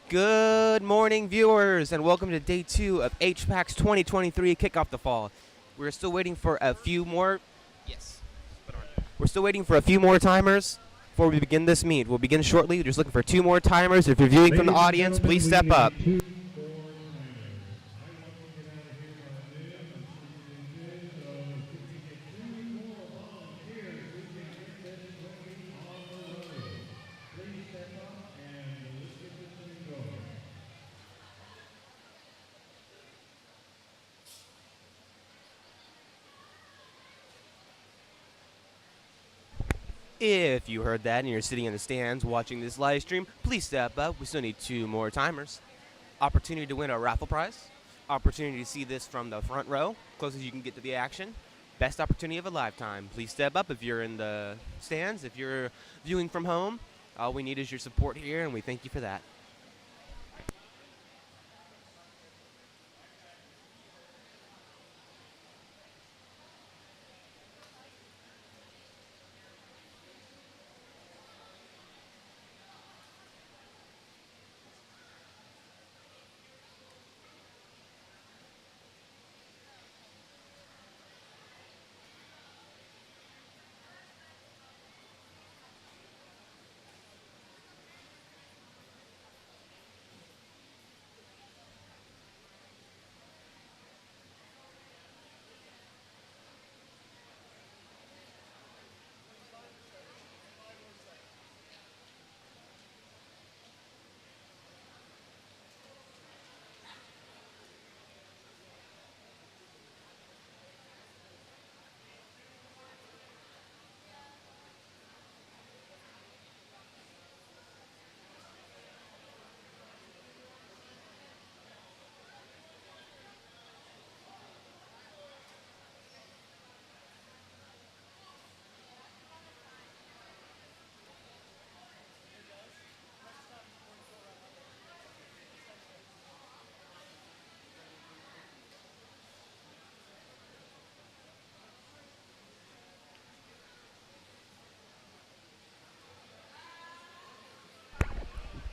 Good morning, viewers, and welcome to day 2 of HPAC's 2023 Kickoff the Fall. We're still waiting for a few more. Yes. We're still waiting for a few more timers before we begin this meet. We'll begin shortly. We're just looking for 2 more timers. If you're viewing from the audience, please step up. If you heard that and you're sitting in the stands watching this live stream, please step up. We still need 2 more timers. Opportunity to win a raffle prize. Opportunity to see this from the front row, close as you can get to the action. Best opportunity of a lifetime. Please step up if you're in the stands. If you're viewing from home, all we need is your support here, and we thank you for that.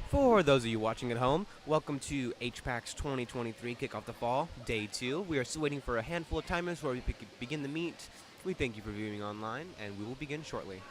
For those of you watching at home, welcome to HPAC's 2023 Kickoff the Fall, Day 2. We are still waiting for a handful of timers before we begin the meet. We thank you for viewing online, and we will begin shortly.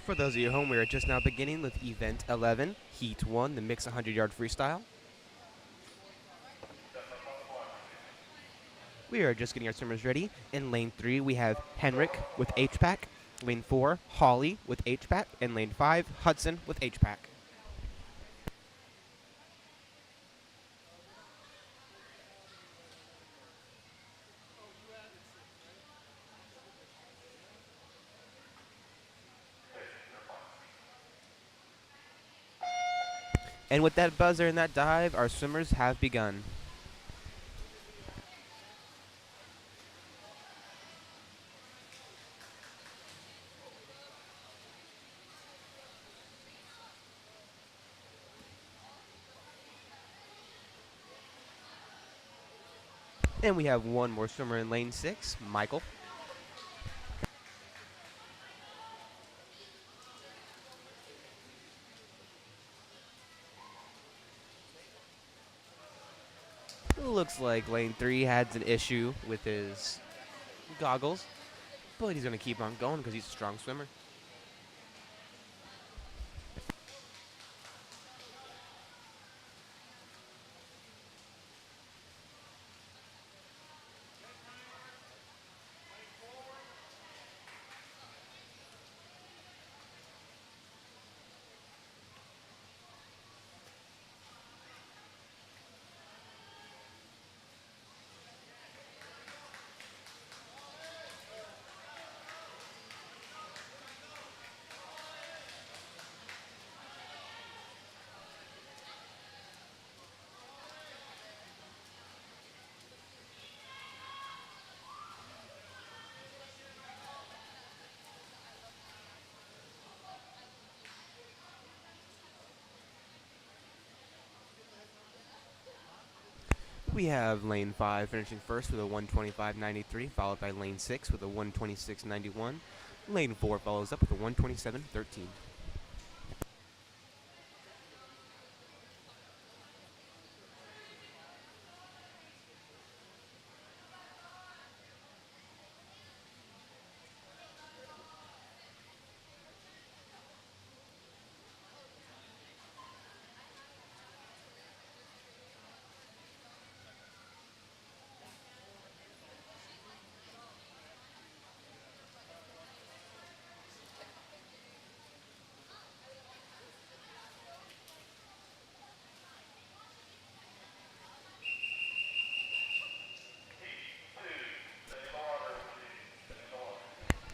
For those of you at home, we are just now beginning with Event 11, Heat 1, the mixed 100-yard freestyle. We are just getting our swimmers ready. In lane 3, we have Henrik with HPAC. Lane 4, Holly with HPAC. And lane 5, Hudson with HPAC. And with that buzzer and that dive, our swimmers have begun. And we have one more swimmer in lane 6, Michael. Looks like lane 3 had an issue with his goggles, but he's going to keep on going because he's a strong swimmer. We have lane 5 finishing first with a 125.93, followed by lane 6 with a 126.91. Lane 4 follows up with a 127.13.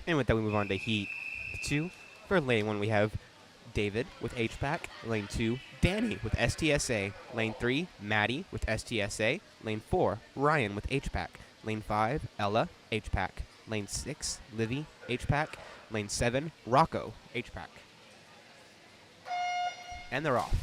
And with that, we move on to Heat 2. For lane 1, we have David with HPAC. Lane 2, Danny with STSA. Lane 3, Maddie with STSA. Lane 4, Ryan with HPAC. Lane 5, Ella, HPAC. Lane 6, Livy, HPAC. Lane 7, Rocco, HPAC. And they're off.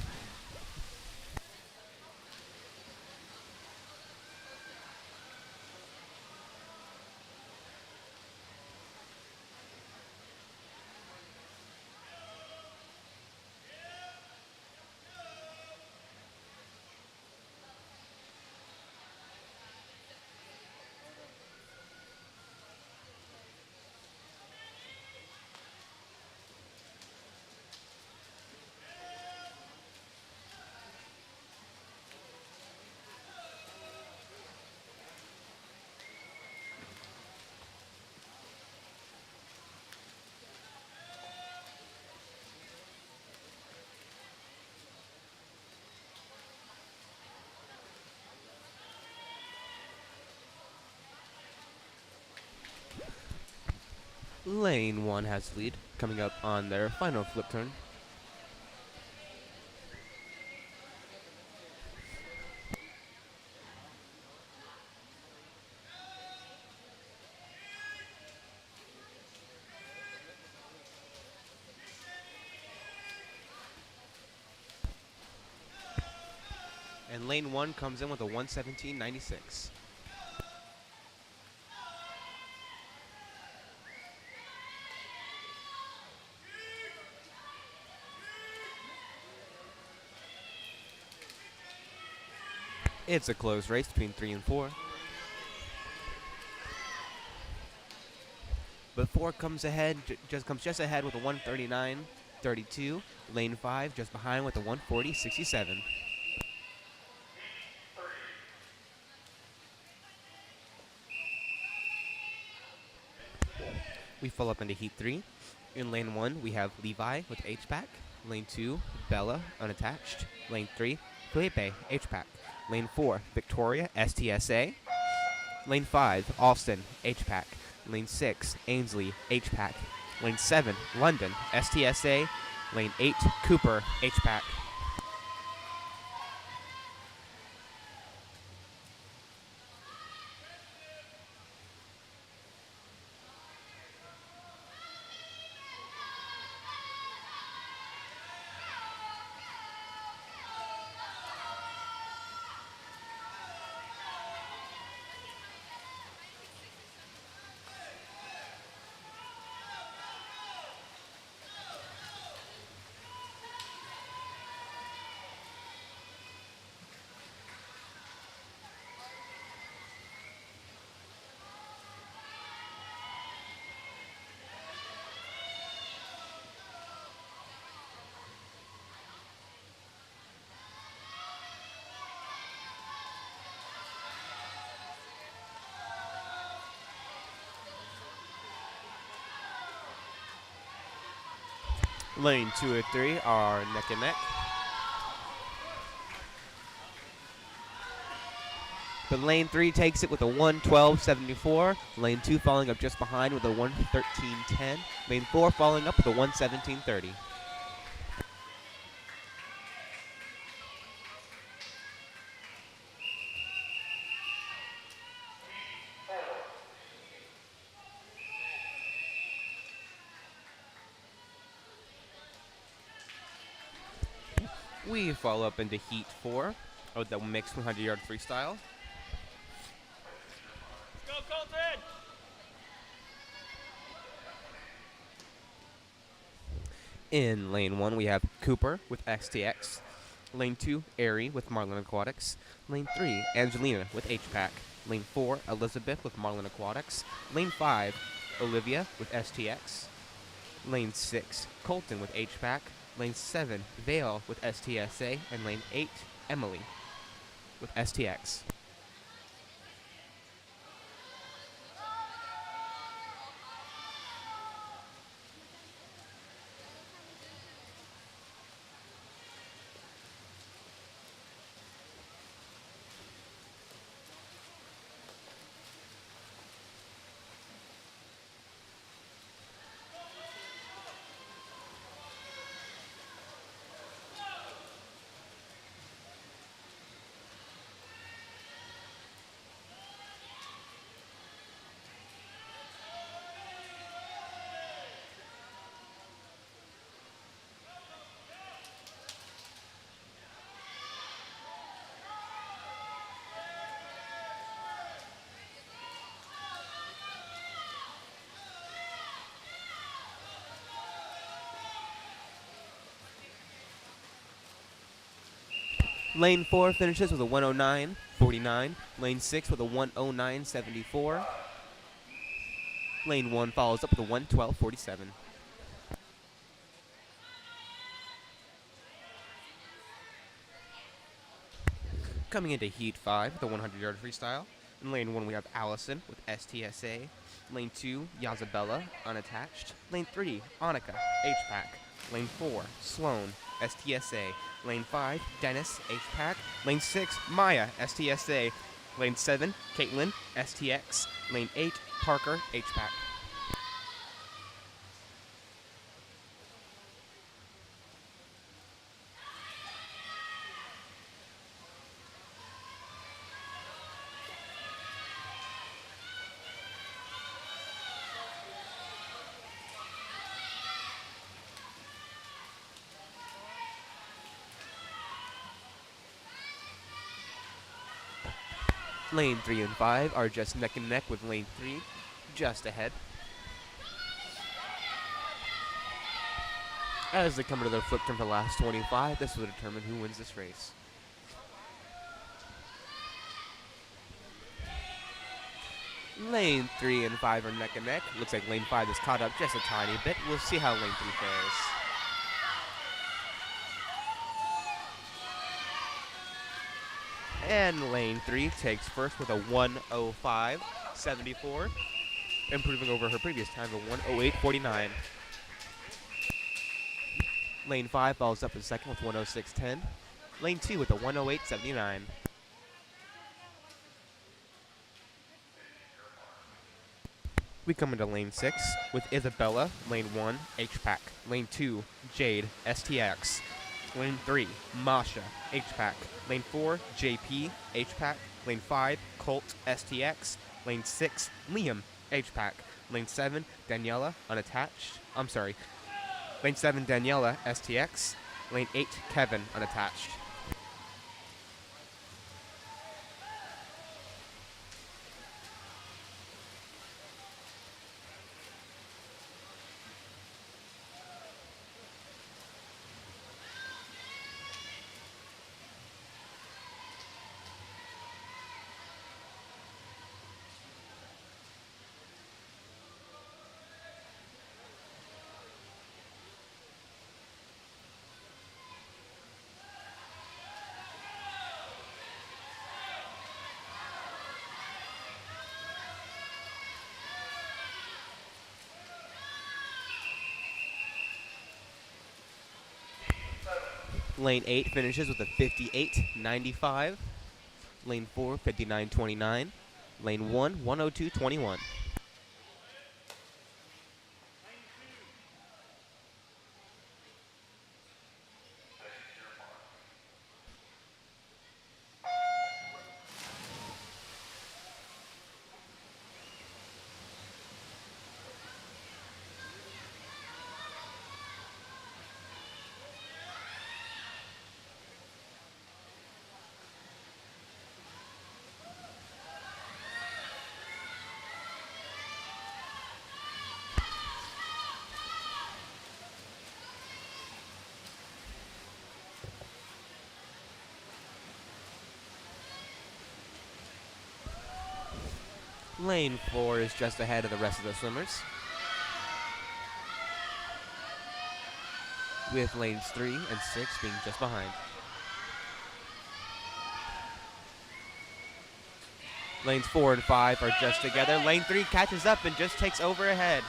Lane 1 has the lead, coming up on their final flip turn. And lane 1 comes in with a 117.96. It's a close race between 3 and 4. But 4 comes ahead, comes just ahead with a 139.32. Lane 5 just behind with a 140.67. We follow up into Heat 3. In Lane 1, we have Levi with HPAC. Lane 2, Bella, unattached. Lane 3, Felipe, HPAC. Lane 4, Victoria, STSA. Lane 5, Alston, HPAC. Lane 6, Ainsley, HPAC. Lane 7, London, STSA. Lane 8, Cooper, HPAC. Lane 2 and 3 are neck and neck. But Lane 3 takes it with a 112.74. Lane 2 following up just behind with a 113.10. Lane 4 following up with a 117.30. We follow up into Heat 4 of the mixed 100-yard freestyle. Go, Colton! In Lane 1, we have Cooper with XTX. Lane 2, Airy with Marlin Aquatics. Lane 3, Angelina with HPAC. Lane 4, Elizabeth with Marlin Aquatics. Lane 5, Olivia with STX. Lane 6, Colton with HPAC. Lane 7, Vale with STSA. And Lane 8, Emily with STX. Lane 4 finishes with a 109.49. Lane 6 with a 109.74. Lane 1 follows up with a 112.47. Coming into Heat 5, the 100-yard freestyle. In Lane 1, we have Allison with STSA. Lane 2, Yazabella, unattached. Lane 3, Annika, HPAC. Lane 4, Sloan, STSA. Lane 5, Dennis, HPAC. Lane 6, Maya, STSA. Lane 7, Caitlin, STX. Lane 8, Parker, HPAC. Lane 3 and 5 are just neck and neck with Lane 3 just ahead. As they come into their flip turn for the last 25, this will determine who wins this race. Lane 3 and 5 are neck and neck. Looks like lane 5 is caught up just a tiny bit. We'll see how lane 3 fares. And lane 3 takes first with a 1:05.74, improving over her previous time of 1:08.49. Lane 5 follows up in second with 1:06.10. Lane 2 with a 1:08.79. We come into lane 6 with Isabella, lane 1, HPAC, lane 2, Jade, STX, lane 3, Masha, HPAC, lane 4, JP, HPAC, lane 5, Colt, STX, lane 6, Liam, HPAC, lane 7, Daniela, unattached. Lane 7, Daniela, STX, lane 8, Kevin, unattached. Lane 8 finishes with a 58.95. Lane 4, 59.29. Lane 1, 102.21. Lane 4 is just ahead of the rest of the swimmers, with lanes 3 and 6 being just behind. Lanes 4 and 5 are just together. Lane 3 catches up and just takes over ahead.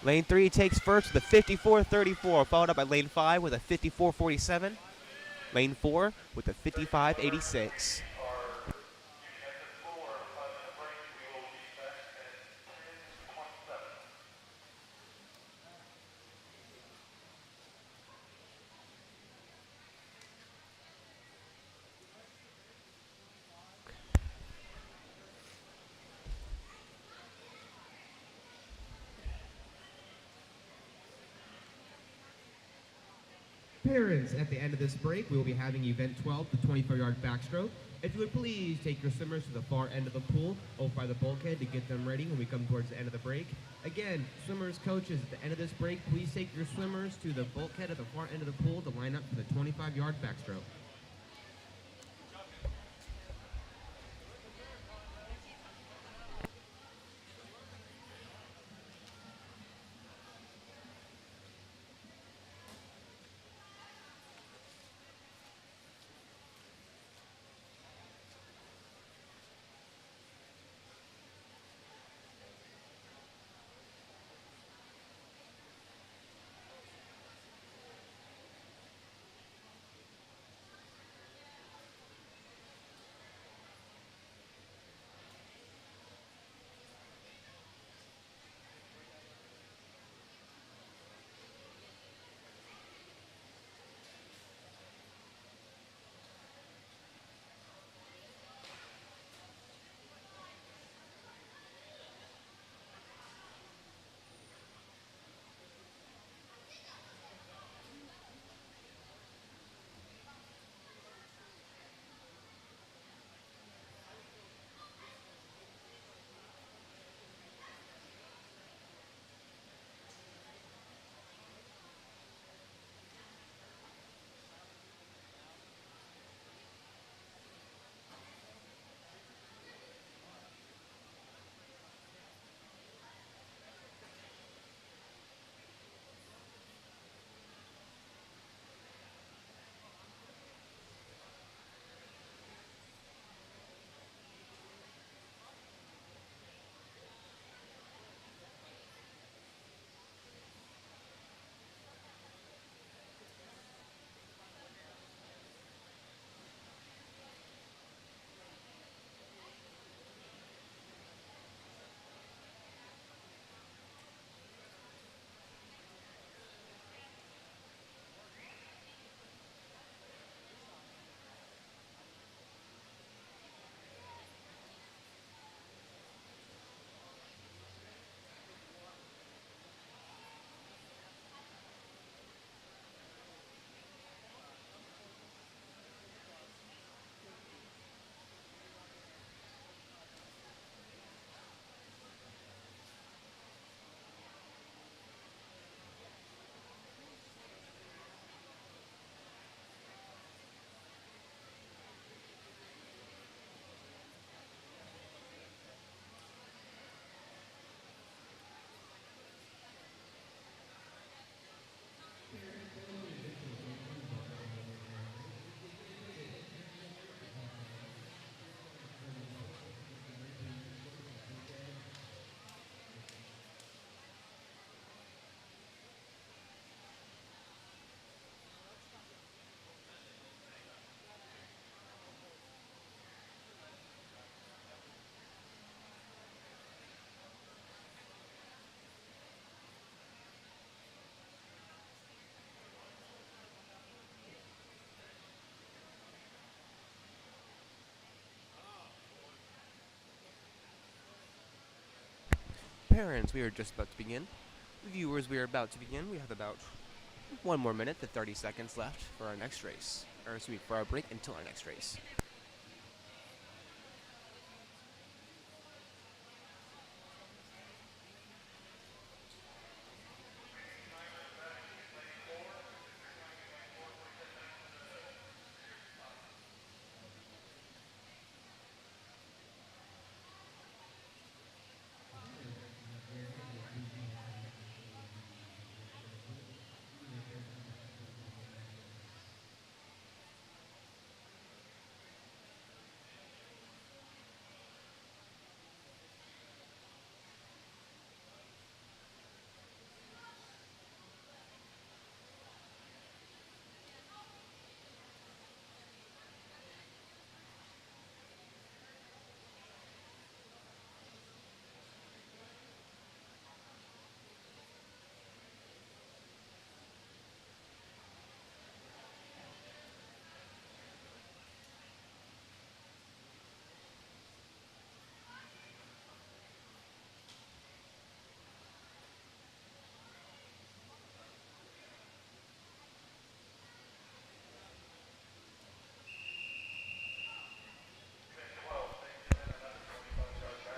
Lane 3 takes first with a 54.34, followed up by lane 5 with a 54.47. Lane 4 with a 55.86. Parents, at the end of this break, we will be having event 12, the 25-yard backstroke. If you would please take your swimmers to the far end of the pool over by the bulkhead to get them ready when we come towards the end of the break. Again, swimmers, coaches, at the end of this break, please take your swimmers to the bulkhead at the far end of the pool to line up for the 25-yard backstroke. Parents, we are just about to begin. Viewers, we are about to begin. We have about 1 more minute to 30 seconds left for our next race. Or excuse me, for our break until our next race.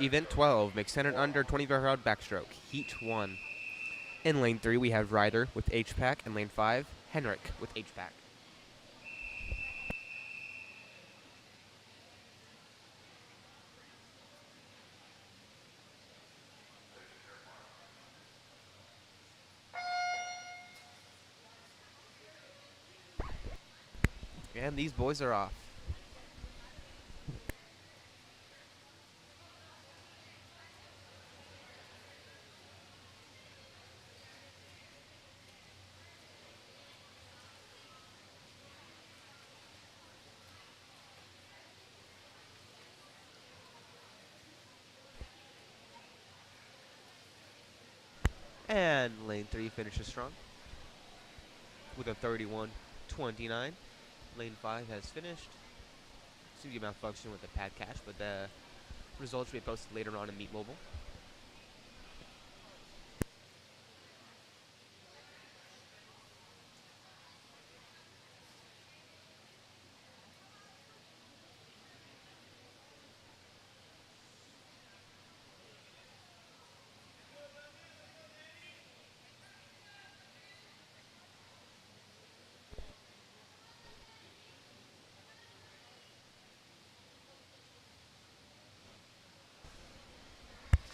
Event 12, mixed center under 25-yard backstroke, Heat 1. In lane 3, we have Ryder with HPAC, and lane 5, Henrik with HPAC. And these boys are off. And lane 3 finishes strong with a 31-29. Lane 5 has finished. Seems to be malfunction with the pad cache, but the results will be posted later on in Meet Mobile.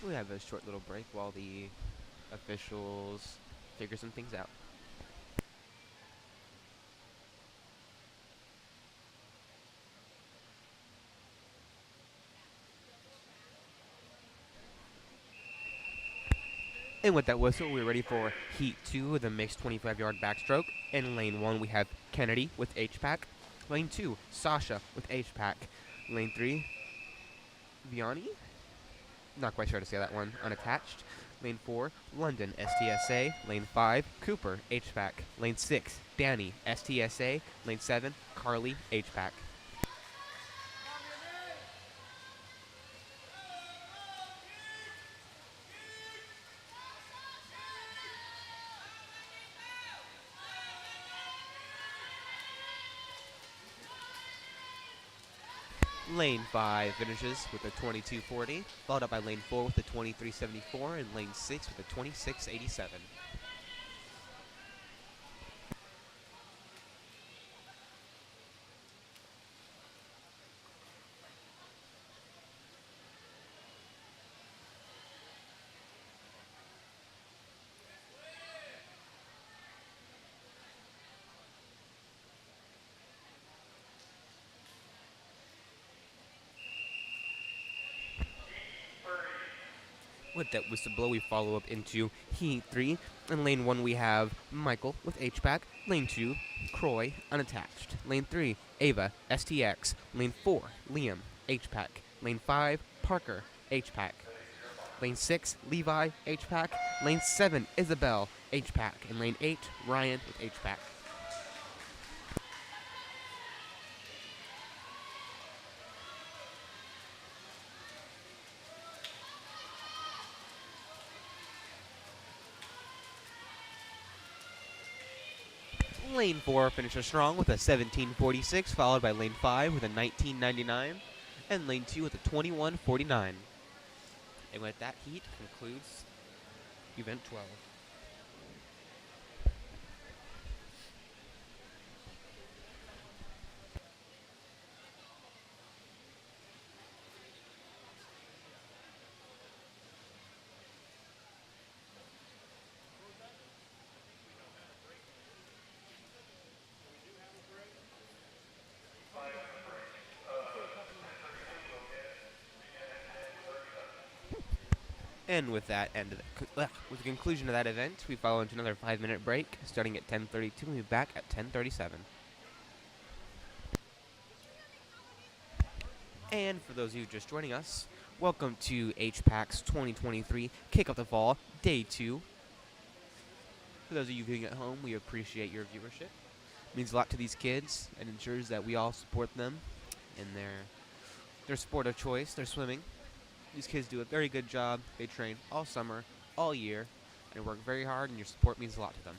We have a short little break while the officials figure some things out. And with that whistle, we're ready for Heat 2 with a mixed 25-yard backstroke. In lane 1, we have Kennedy with HPAC. Lane 2, Sasha with HPAC. Lane 3, Vianney? Not quite sure how to say that one. Unattached. Lane 4, London, STSA. Lane 5, Cooper, HPAC. Lane 6, Danny, STSA. Lane 7, Carly, HPAC. Lane 5 finishes with a 22.40, followed up by Lane 4 with a 23.74, and Lane 6 with a 26.87. With that whistle blow, we follow up into Heat 3. In Lane 1, we have Michael with HPAC. Lane 2, Croy, unattached. Lane 3, Ava, STX. Lane 4, Liam, HPAC. Lane 5, Parker, HPAC. Lane 6, Levi, HPAC. Lane 7, Isabel, HPAC. And Lane 8, Ryan with HPAC. Lane 4 finishes strong with a 17:46, followed by Lane 5 with a 19:99, and Lane 2 with a 21:49. And with that, heat concludes Event 12. And with that with the conclusion of that event, we follow into another 5-minute break, starting at 10:32. We'll be back at 10:37. And for those of you just joining us, welcome to HPAC's 2023 Kick Off the Fall, Day 2. For those of you viewing at home, we appreciate your viewership. It means a lot to these kids and ensures that we all support them in their sport of choice, their swimming. These kids do a very good job. They train all summer, all year, and work very hard, and your support means a lot to them.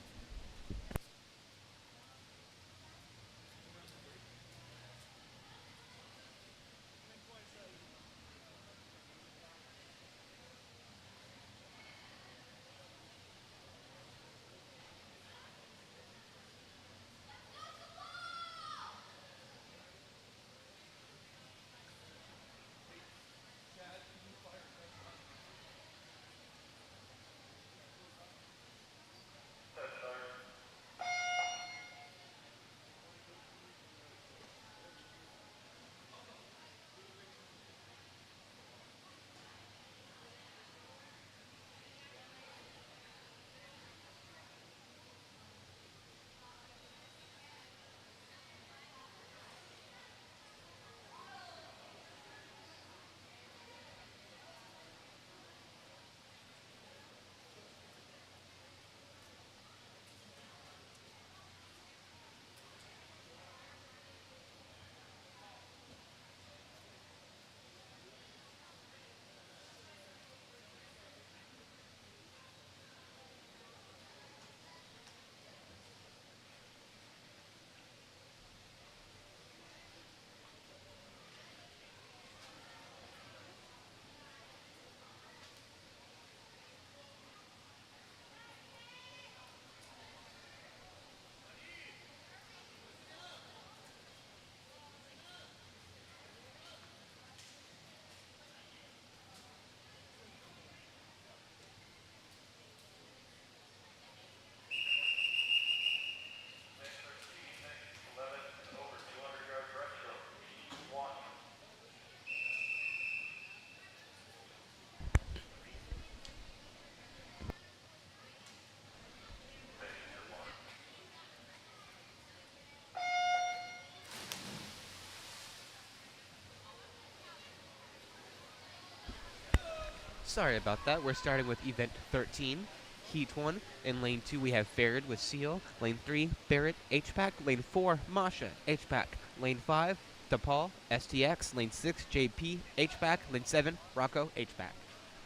Sorry about that. We're starting with Event 13, Heat 1. In Lane 2, we have Farid with Seal. Lane 3, Barrett, HPAC. Lane 4, Masha, HPAC. Lane 5, DePaul, STX. Lane 6, JP, HPAC. Lane 7, Rocco, HPAC.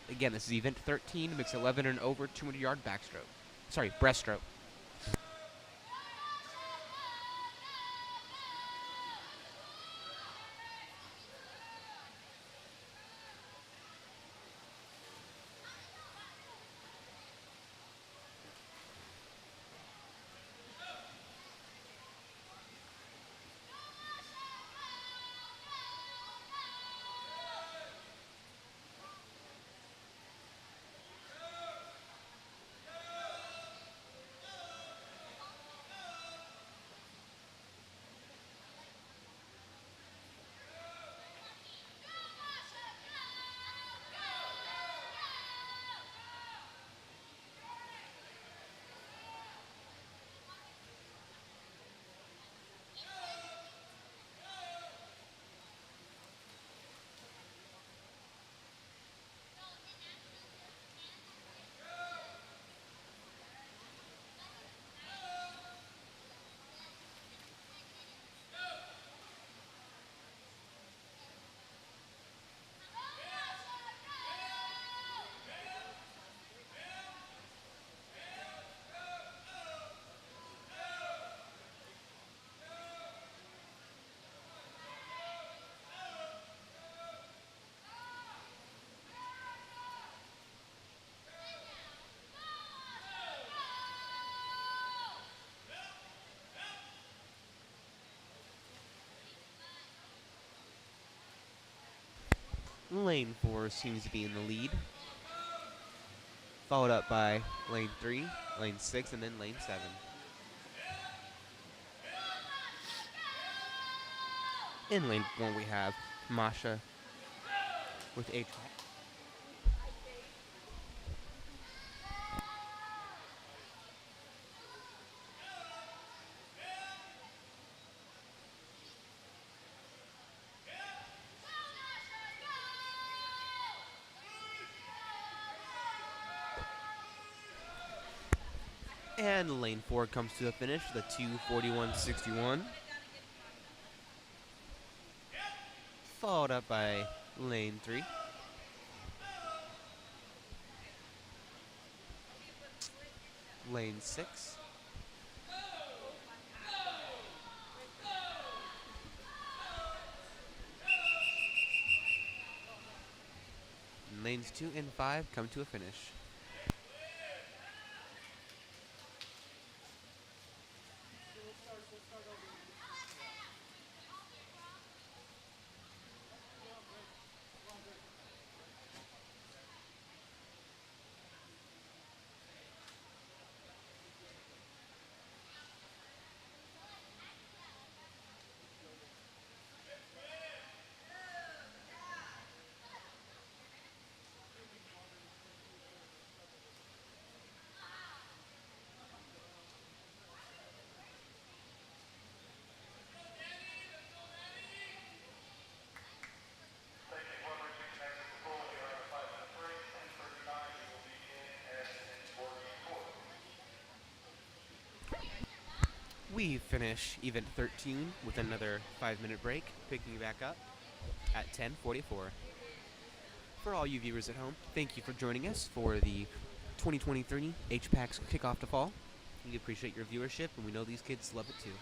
Again, this is Event 13, mix 11 and over 200-yard backstroke. Sorry, breaststroke. Lane 4 seems to be in the lead, followed up by lane 3, lane 6, and then lane 7. In lane 4, we have Masha with HPAC. And lane 4 comes to a finish with a 2:41.61. Followed up by lane 3. Lane 6. And lanes 2 and 5 come to a finish. We finish event 13 with another 5-minute break, picking back up at 10:44. For all you viewers at home, thank you for joining us for the 2023 HPAC's Kickoff to Fall. We appreciate your viewership, and we know these kids love it too.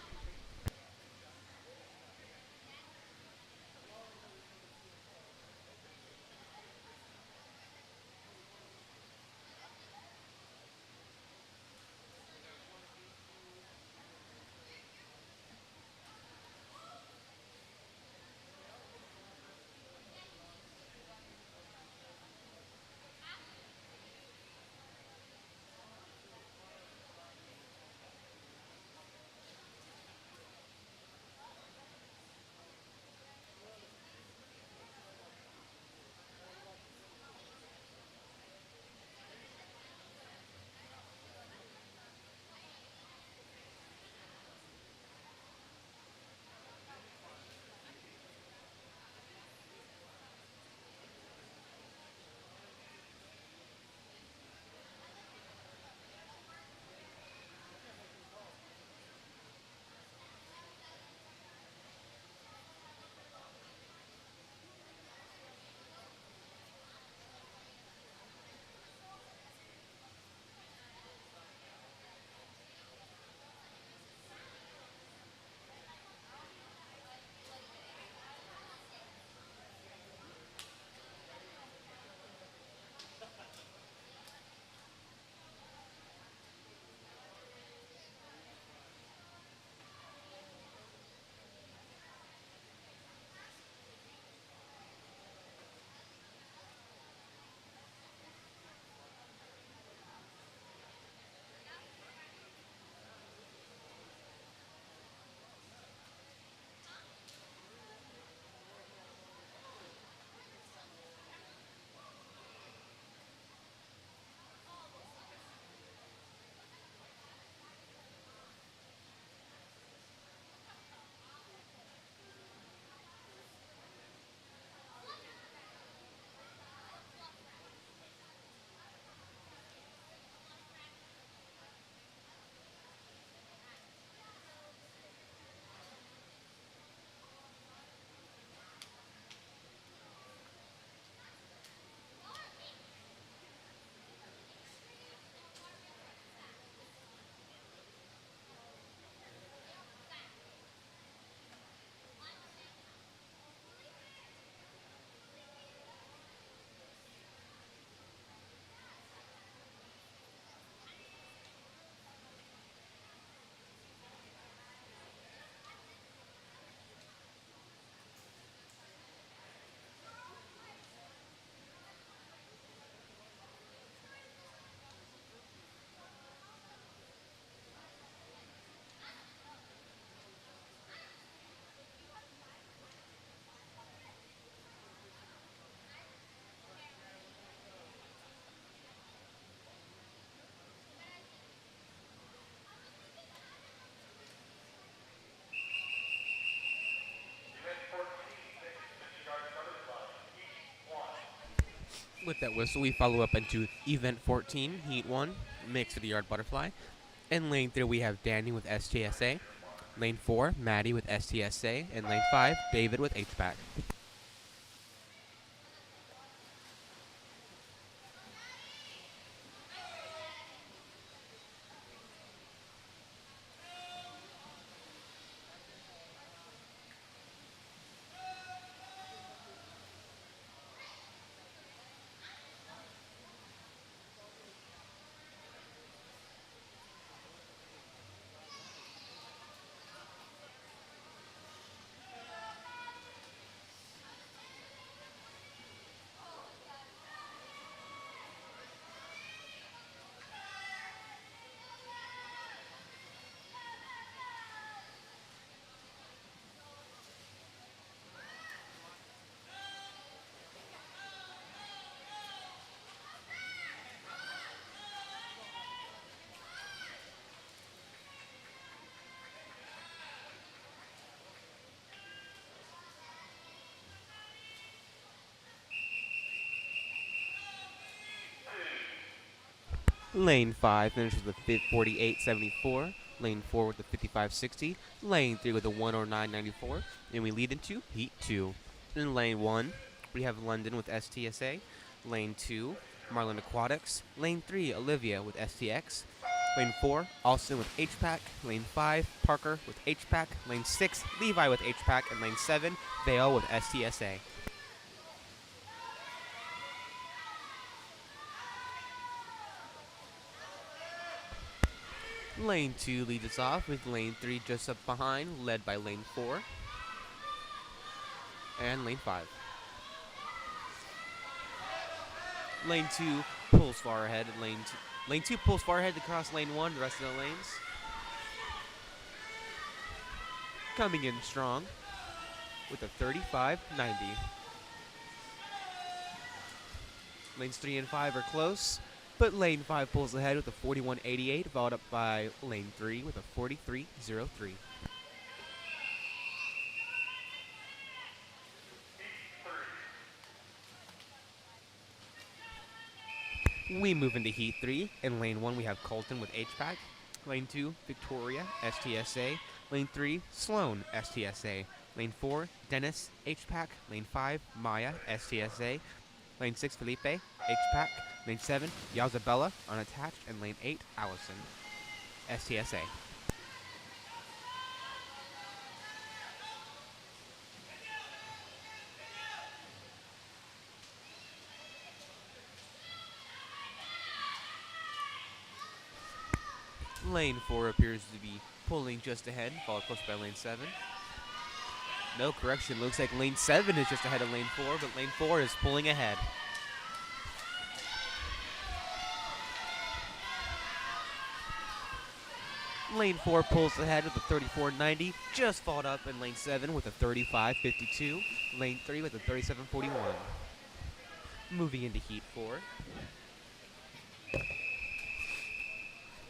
With that whistle, we follow up into Event 14, Heat 1, Mixed to the Yard Butterfly. In lane 3, we have Danny with STSA. Lane 4, Maddie with STSA. And lane 5, David with HPAC. Lane 5 finishes with a 48.74. Lane 4 with a 55.60. Lane 3 with a 109.94. And we lead into Heat 2. In Lane 1, we have London with STSA. Lane 2, Marlin Aquatics. Lane 3, Olivia with STX. Lane 4, Austin with HPAC. Lane 5, Parker with HPAC. Lane 6, Levi with HPAC. And Lane 7, Vale with STSA. Lane 2 leads us off with Lane 3 just up behind, led by Lane 4 and Lane 5. Lane 2 pulls far ahead, and Lane 2 pulls far ahead to cross Lane 1, the rest of the lanes. Coming in strong with a 35.90. Lanes 3 and 5 are close, but Lane 5 pulls ahead with a 41.88, followed up by Lane 3 with a 43.03. We move into Heat 3. In Lane 1, we have Colton with HPAC. Lane 2, Victoria, STSA. Lane 3, Sloan, STSA. Lane 4, Dennis, HPAC. Lane 5, Maya, STSA. Lane 6, Felipe, HPAC. Lane 7, Yazabella, unattached. And Lane 8, Allison, STSA. Lane 4 appears to be pulling just ahead, followed close by Lane 7. No correction, looks like Lane 7 is just ahead of Lane 4, but Lane 4 is pulling ahead. Lane 4 pulls ahead with a 34.90, just followed up in Lane 7 with a 35.52, Lane 3 with a 37.41. Moving into Heat 4.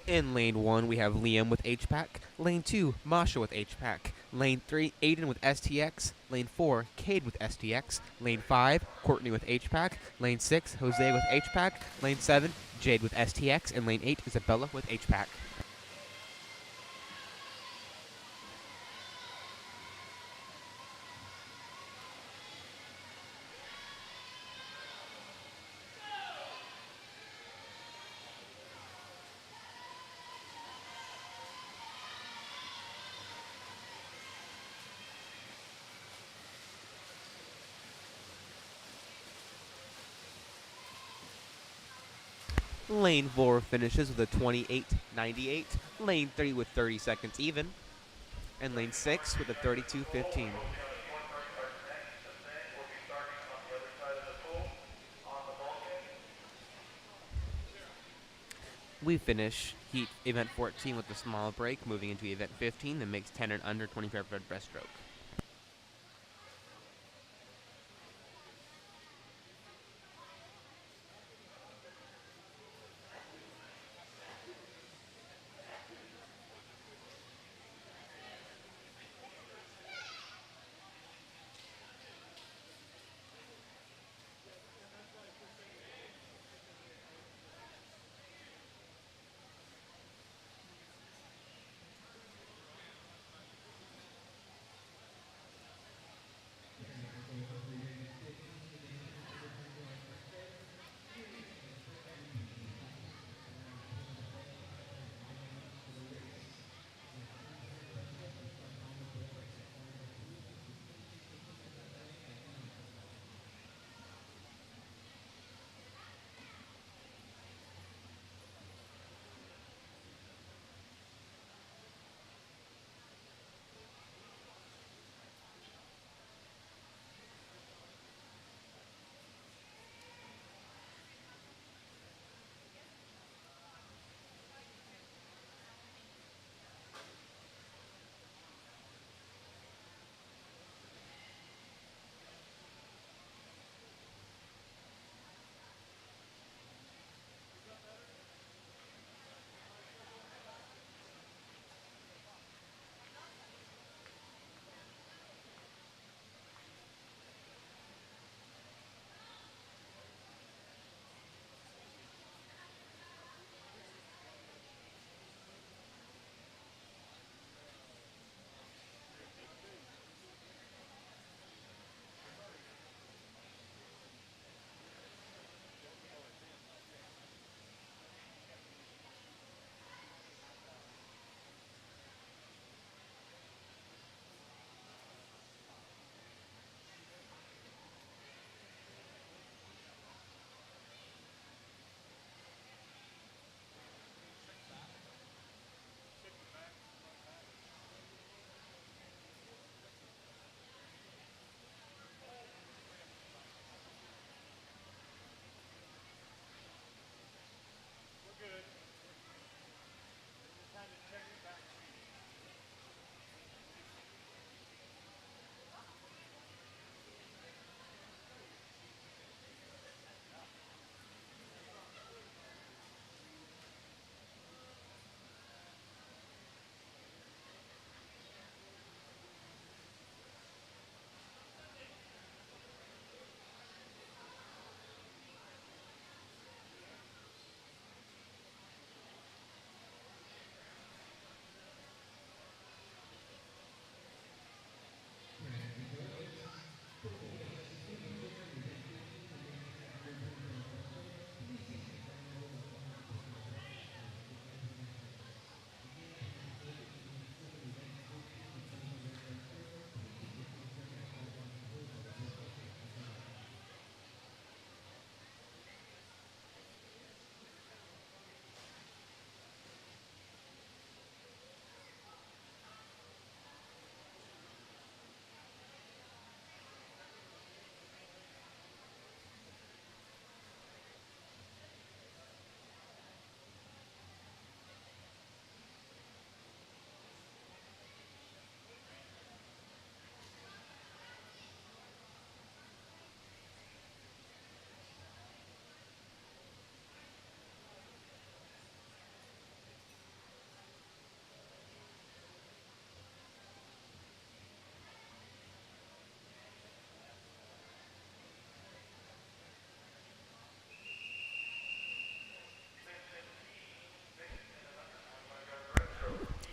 In Lane 1, we have Liam with HPAC. Lane 2, Masha with HPAC. Lane 3, Aiden with STX. Lane 4, Cade with STX. Lane 5, Courtney with HPAC. Lane 6, Jose with HPAC. Lane 7, Jade with STX. And Lane 8, Isabella with HPAC. Lane 4 finishes with a 28.98. Lane 3 with 30 seconds even. And Lane 6 with a 32.15. We finish Heat Event 14 with a small break, moving into Event 15 that makes 10 and under 25-yard breaststroke.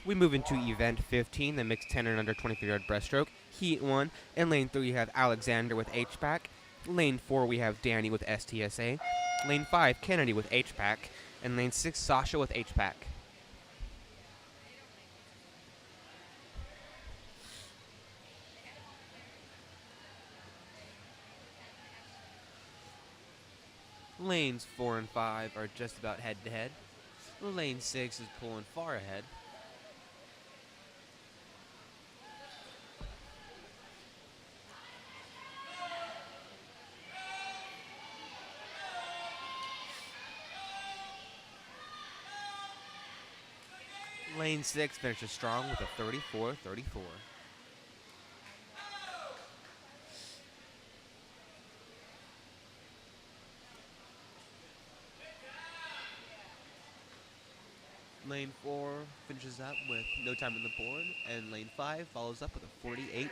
We move into event 15, the mixed 10 and under 23-yard breaststroke. Heat 1. In lane 3, we have Alexander with HPAC. Lane 4, we have Danny with STSA. Lane 5, Kennedy with HPAC. And lane 6, Sasha with HPAC. Lanes 4 and 5 are just about head-to-head. Lane 6 is pulling far ahead. Lane 6 finishes strong with a 34-34. Lane 4 finishes up with no time on the board, and lane 5 follows up with a 48-0.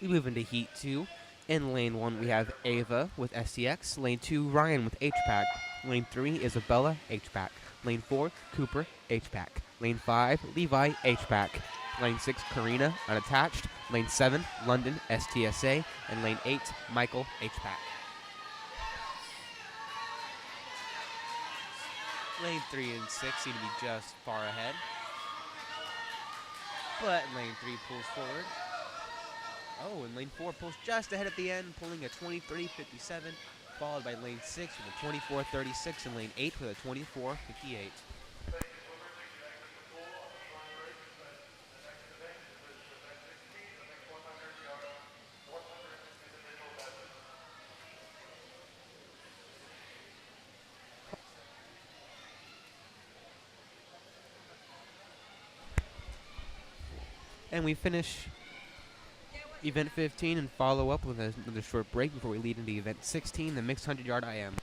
We move into heat 2. In lane 1, we have Ava with STX. Lane 2, Ryan with HPAC. Lane 3, Isabella, HPAC. Lane 4, Cooper, HPAC. Lane 5, Levi, HPAC. Lane 6, Karina, unattached. Lane 7, London, STSA. And lane 8, Michael, HPAC. Lane 3 and 6 seem to be just far ahead. But lane 3 pulls forward. Oh, and lane 4 pulls just ahead at the end, pulling a 23-57, followed by lane 6 with a 24-36, and lane 8 with a 24-58. And we finish event 15 and follow up with another short break before we lead into event 16, the mixed 100-yard IM.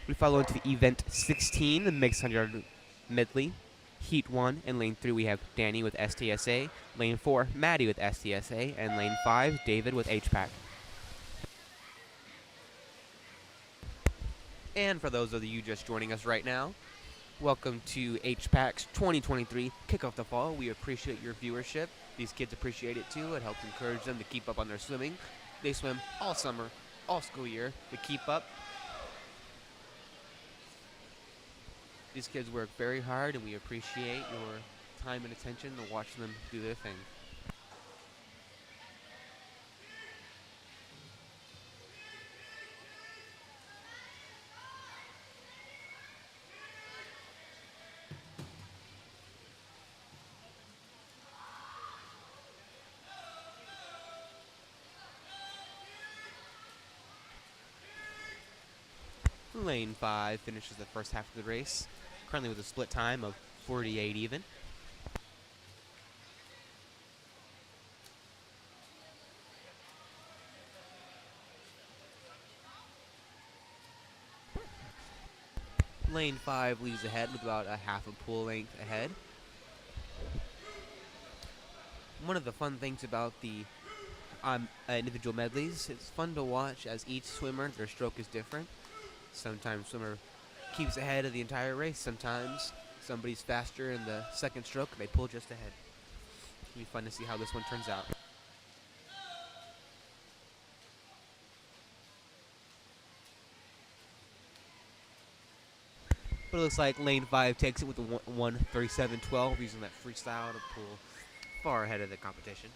We follow into event 16, the mixed 100-yard medley. Heat 1 and lane 3 we have Danny with STSA, lane 4 Maddie with STSA, and lane 5 David with HPAC. And for those of you just joining us right now, welcome to HPAC's 2023 Kickoff the Fall. We appreciate your viewership. These kids appreciate it too. It helps encourage them to keep up on their swimming. They swim all summer, all school year to keep up. These kids work very hard, and we appreciate your time and attention to watch them do their thing. Lane 5 finishes the first half of the race, currently with a split time of 48 even. Lane 5 leaves ahead with about a half a pool length ahead. One of the fun things about the individual medleys, it's fun to watch as each swimmer, their stroke is different. Sometimes swimmer keeps ahead of the entire race. Sometimes somebody's faster in the second stroke, they pull just ahead. It'll be fun to see how this one turns out. But it looks like lane 5 takes it with a 1:37.12, using that freestyle to pull far ahead of the competition.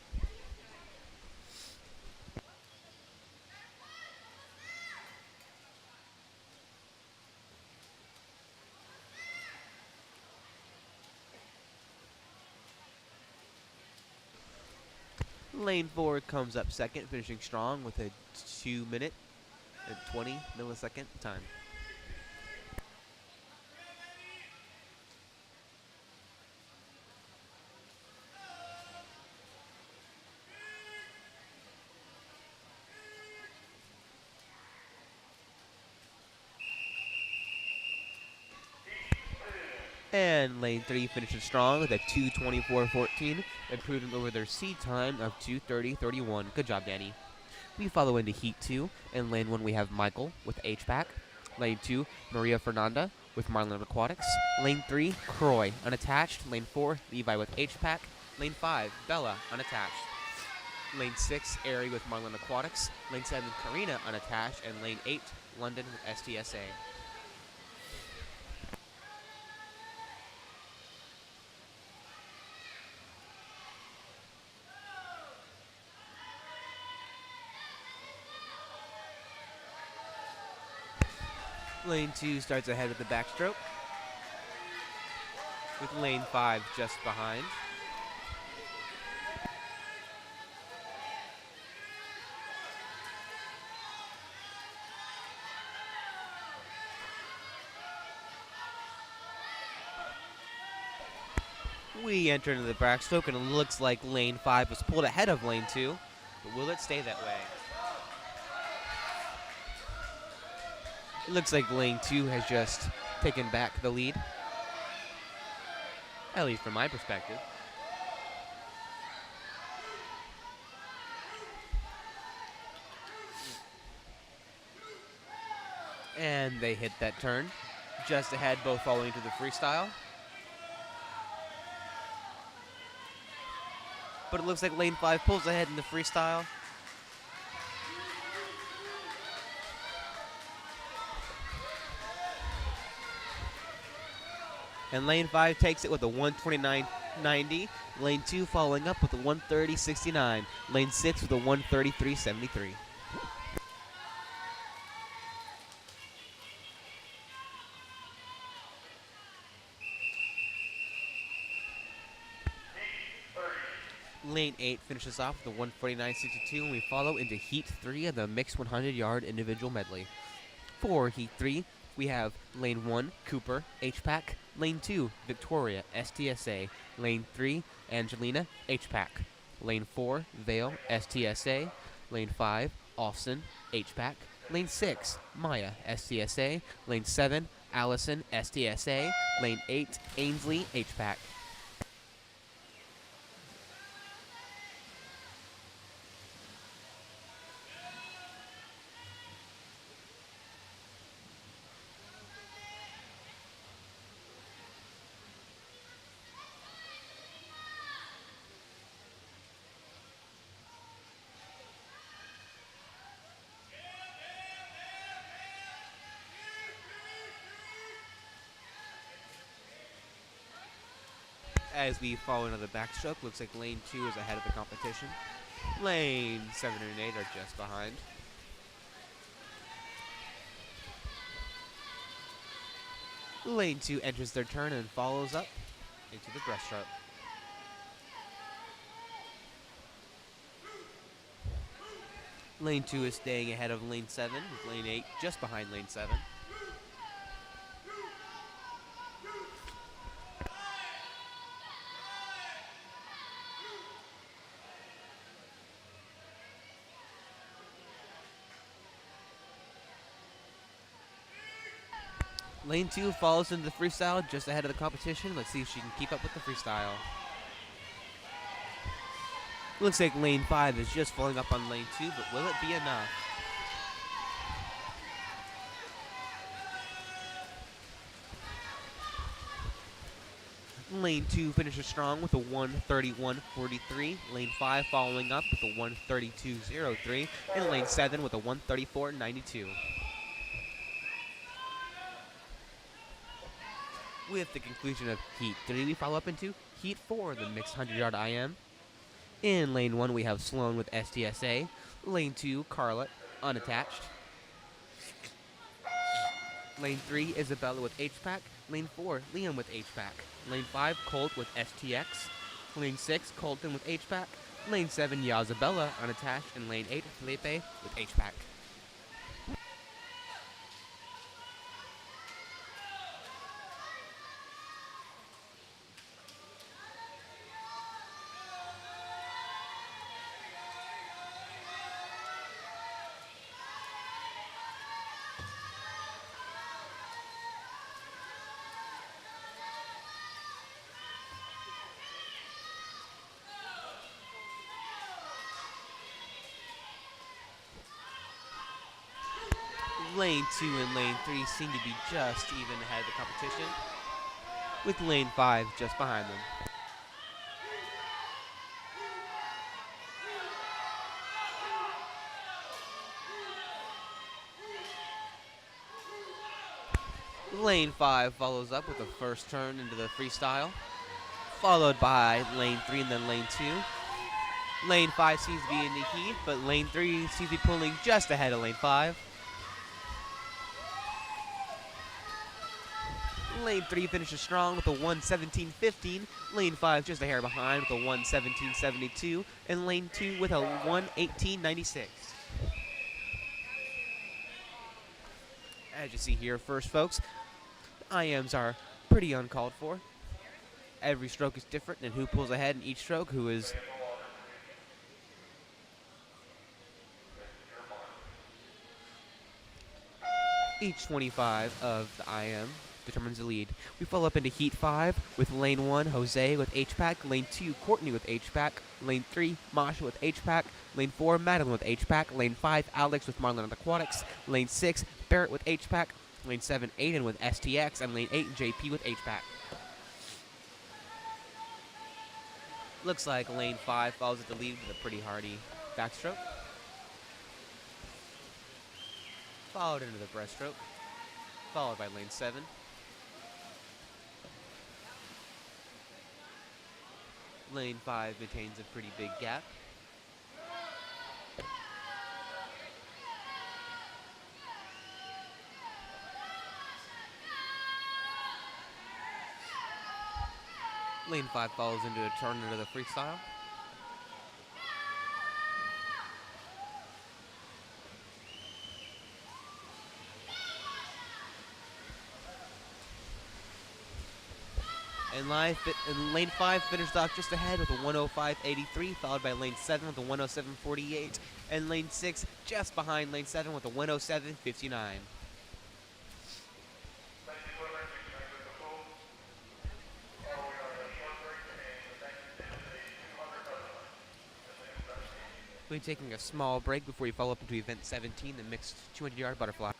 Lane 4 comes up second, finishing strong with a 2-minute and 20 millisecond time. And lane 3 finishes strong with a 2:24.14, improving over their seed time of 2:30.31. Good job, Danny. We follow into Heat 2. In lane 1, we have Michael with HPAC. Lane 2, Maria Fernanda with Marlin Aquatics. Lane 3, Croy, unattached. Lane 4, Levi with HPAC. Lane 5, Bella, unattached. Lane 6, Airy with Marlin Aquatics. Lane 7, Karina, unattached. And lane 8, London with STSA. Lane 2 starts ahead with the backstroke, with lane 5 just behind. We enter into the backstroke, and it looks like lane 5 was pulled ahead of lane 2, but will it stay that way? It looks like lane 2 has just taken back the lead, at least from my perspective. And they hit that turn, just ahead, both falling into the freestyle. But it looks like lane 5 pulls ahead in the freestyle. And lane 5 takes it with a 1:29.90. Lane 2 following up with a 1:30.69. Lane 6 with a 1:33.73. Lane 8 finishes off with a 1:49.62, and we follow into Heat 3 of the mixed 100-yard individual medley. For Heat 3, we have Lane 1, Cooper, HPAC. Lane 2, Victoria, STSA. Lane 3, Angelina, HPAC. Lane 4, Vale, STSA. Lane 5, Austin, HPAC. Lane 6, Maya, STSA. Lane 7, Allison, STSA. Lane 8, Ainsley, HPAC. As we follow into the backstroke, looks like lane 2 is ahead of the competition. Lane 7 and 8 are just behind. Lane 2 enters their turn and follows up into the breaststroke. Lane 2 is staying ahead of lane 7, with lane 8 just behind lane 7. Lane 2 follows into the freestyle just ahead of the competition. Let's see if she can keep up with the freestyle. Looks like lane 5 is just following up on lane 2, but will it be enough? Lane 2 finishes strong with a 1:31.43. Lane 5 following up with a 1:32.03. And lane 7 with a 1:34.92. With the conclusion of Heat 3, we follow up into Heat 4, the mixed 100-yard IM. In lane 1, we have Sloan with STSA. Lane 2, Carla, unattached. Lane 3, Isabella with HPAC. Lane 4, Liam with HPAC. Lane 5, Colt with STX. Lane 6, Colton with HPAC. Lane 7, Yazabella unattached. And lane 8, Felipe with HPAC. Lane 2 and lane 3 seem to be just even ahead of the competition, with lane 5 just behind them. Lane 5 follows up with the first turn into the freestyle, followed by lane 3 and then lane 2. Lane 5 seems to be in the heat, but lane 3 seems to be pulling just ahead of lane 5. Lane 3 finishes strong with a 1:17.15. Lane 5 just a hair behind with a 1:17.72. And lane 2 with a 1:18.96. As you see here first, folks, the IMs are pretty uncalled for. Every stroke is different, and who pulls ahead in each stroke, who is each 25 of the IM determines the lead. We follow up into Heat 5 with lane 1, Jose with HPAC, lane 2, Courtney with HPAC, lane 3, Masha with HPAC, lane 4, Madeline with HPAC, lane 5, Alex with Marlin Aquatics, lane 6, Barrett with HPAC, lane 7, Aiden with STX, and lane 8, JP with HPAC. Looks like lane 5 follows at the lead with a pretty hardy backstroke, followed into the breaststroke, followed by lane 7. Lane 5 maintains a pretty big gap. Lane 5 follows into a turn into the freestyle. And lane 5 finished off just ahead with a 1:05.83, followed by lane 7 with a 1:07.48, and lane 6 just behind lane 7 with a 1:07.59. We'll be taking a small break before we follow up into event 17, the mixed 200-yard butterfly.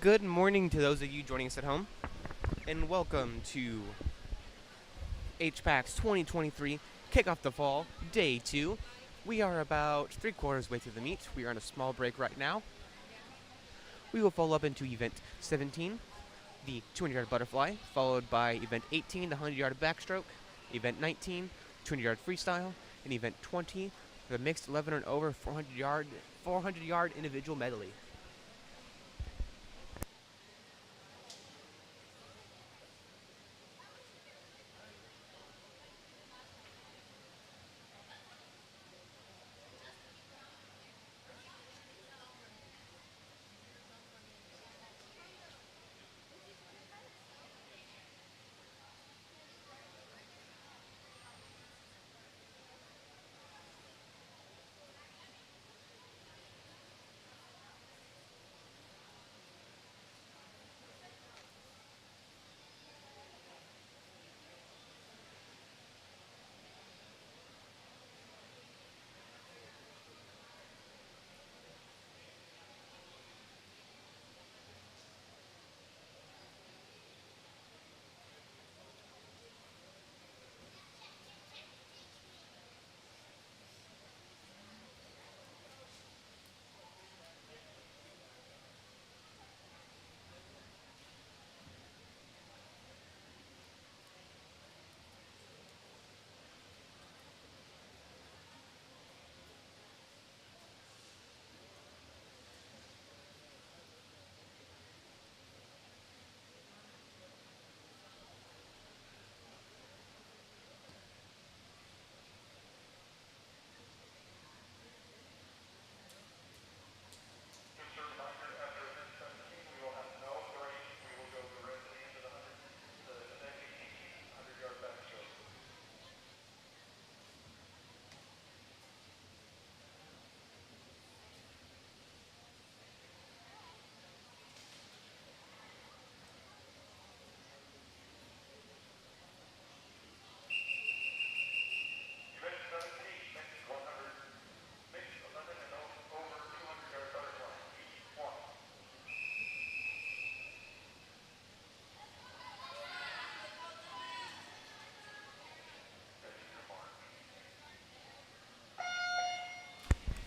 Good morning to those of you joining us at home, and welcome to HPAC's 2023 Kickoff the Fall, Day 2. We are about 3/4 way through the meet. We are on a small break right now. We will follow up into Event 17, the 200-yard butterfly, followed by Event 18, the 100-yard backstroke, Event 19, 200-yard freestyle, and Event 20, the mixed 11 and over 400-yard individual medley.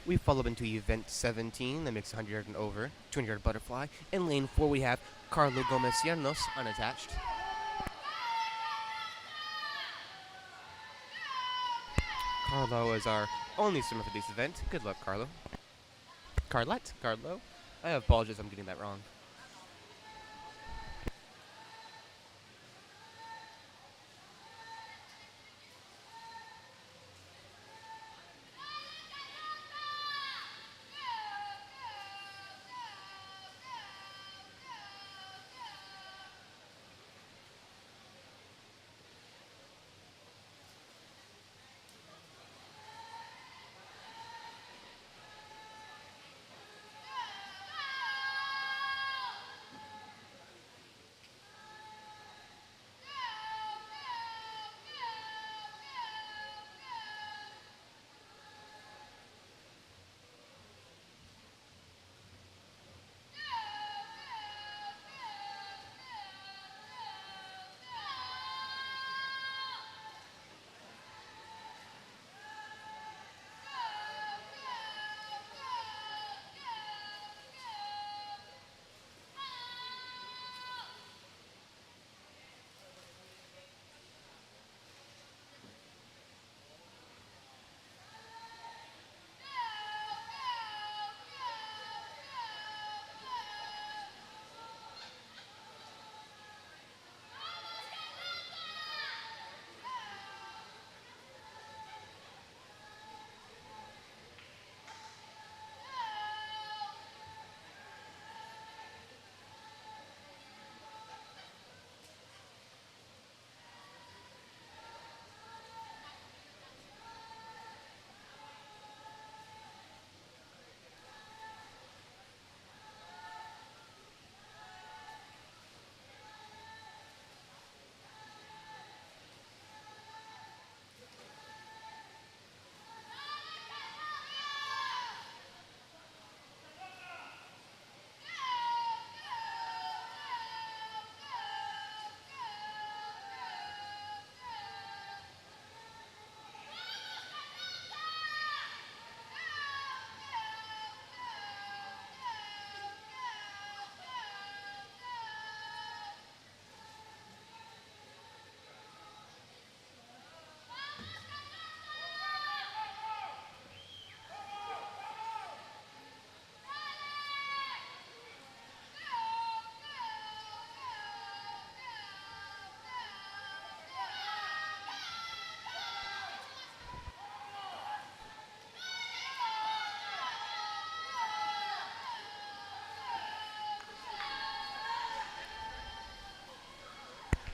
We follow into Event 17, the mixed 100-yard and over, 200-yard butterfly. In lane 4, we have Carlo Gomez Llanos unattached. Carlo is our only swimmer for this event. Good luck, Carlo. Carlo? I apologize, I'm getting that wrong.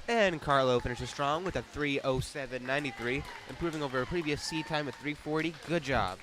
And Carlo finishes strong with a 3:07.93, improving over a previous seed time of 3:40. Good job.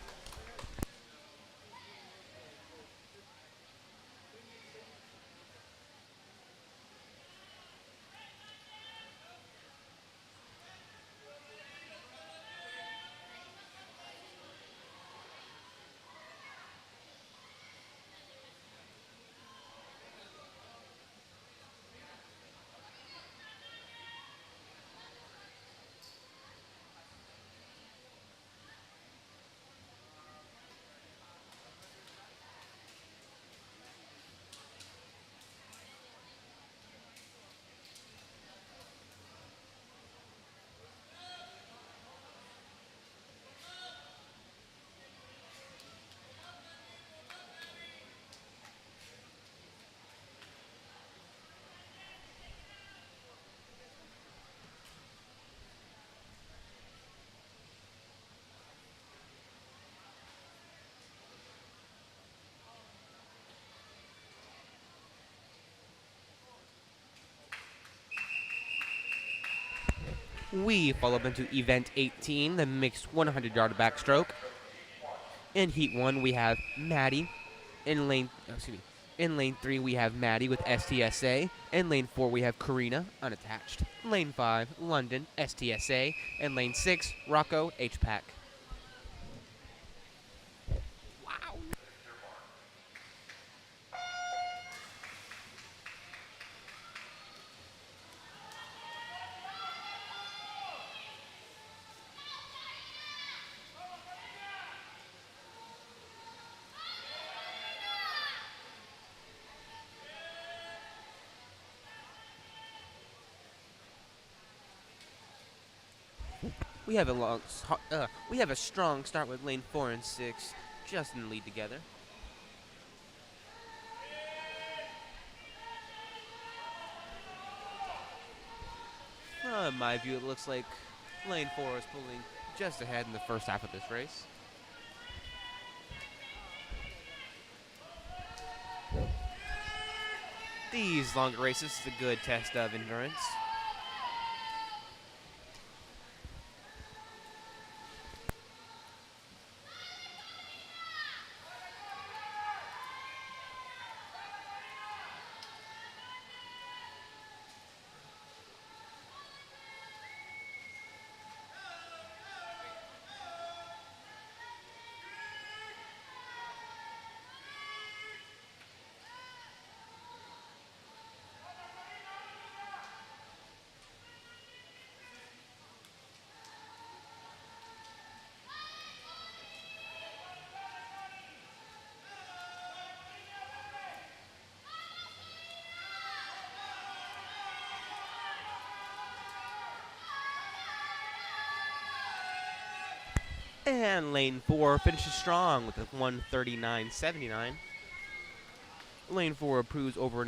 We follow up into event 18, the mixed 100-yard backstroke. In heat 1, we have Maddie. In lane 3, we have Maddie with STSA. In lane 4, we have Karina, unattached. Lane 5, London, STSA. And lane 6, Rocco, HPAC. Wow. We have a strong start with lane 4 and 6, just in the lead together. In my view, it looks like lane 4 is pulling just ahead in the first half of this race. These longer races is a good test of endurance. And lane 4 finishes strong with a 1:39.79. Lane 4 improves over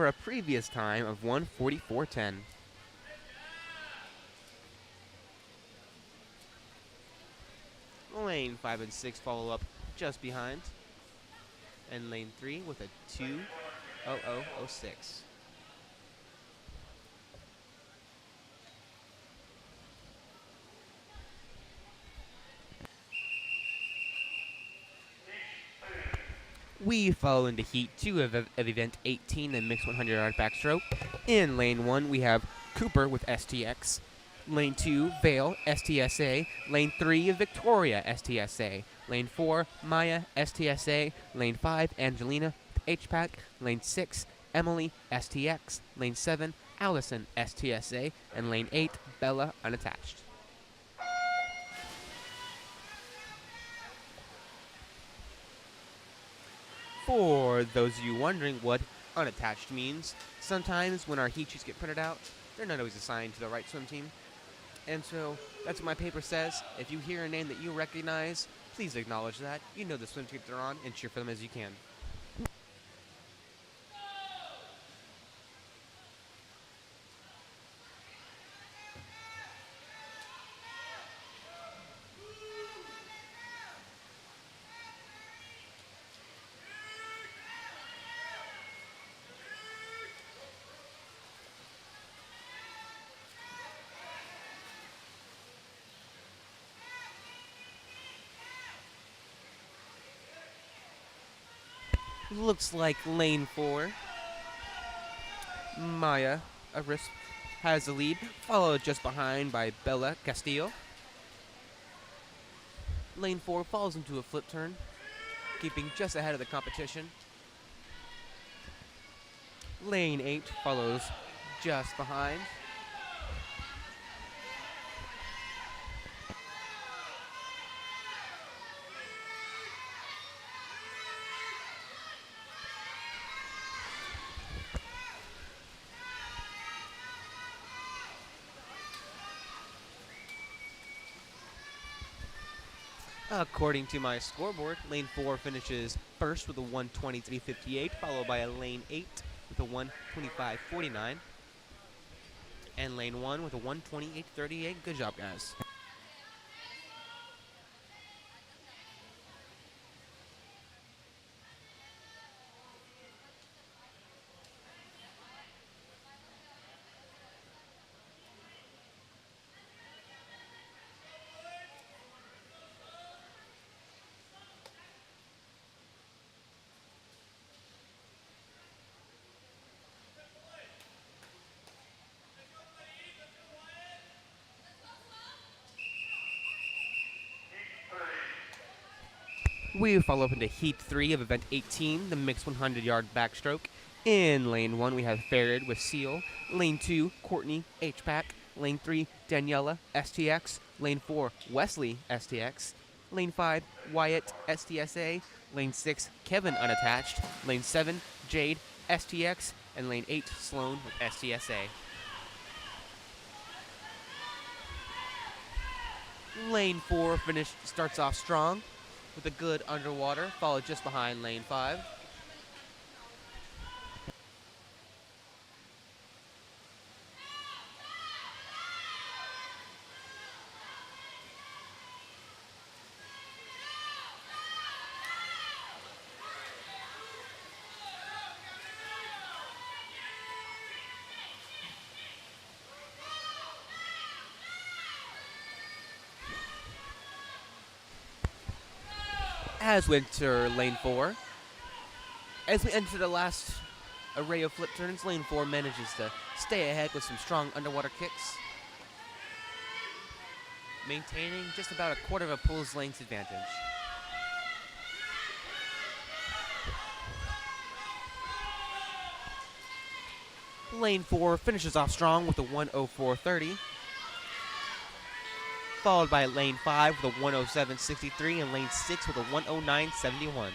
a previous time of 1:44.10. Lane 5 and 6 follow up just behind. And lane 3 with a 2:00.06. We follow into heat 2 of event 18, the mixed 100-yard backstroke. In lane 1, we have Cooper with STX. Lane 2, Vale, STSA. Lane 3, Victoria, STSA. Lane 4, Maya, STSA. Lane 5, Angelina, HPAC. Lane 6, Emily, STX. Lane 7, Allison, STSA. And lane 8, Bella, unattached. For those of you wondering what unattached means, sometimes when our heat sheets get printed out, they're not always assigned to the right swim team. And so that's what my paper says. If you hear a name that you recognize, please acknowledge that. You know the swim team they're on and cheer for them as you can. Looks like lane 4, Maya Arisp, has the lead, followed just behind by Bella Castillo. Lane 4 falls into a flip turn, keeping just ahead of the competition. Lane 8 follows just behind. According to my scoreboard, lane 4 finishes first with a 1:23.58, followed by a lane 8 with a 1:25.49, and lane 1 with a 1:28.38. Good job, guys. We follow up into Heat 3 of Event 18, the mixed 100-yard backstroke. In Lane 1, we have Farid with Seal. Lane 2, Courtney, HPAC. Lane 3, Daniela, STX. Lane 4, Wesley, STX. Lane 5, Wyatt, STSA. Lane 6, Kevin, unattached. Lane 7, Jade, STX. And Lane 8, Sloan with STSA. Lane 4 starts off strong with a good underwater, followed just behind lane 5. As we enter lane 4, as we enter the last array of flip turns, lane 4 manages to stay ahead with some strong underwater kicks, maintaining just about a quarter of a pool's length advantage. Lane 4 finishes off strong with a 1:04.30, followed by lane 5 with a 1:07.63 and lane 6 with a 1:09.71.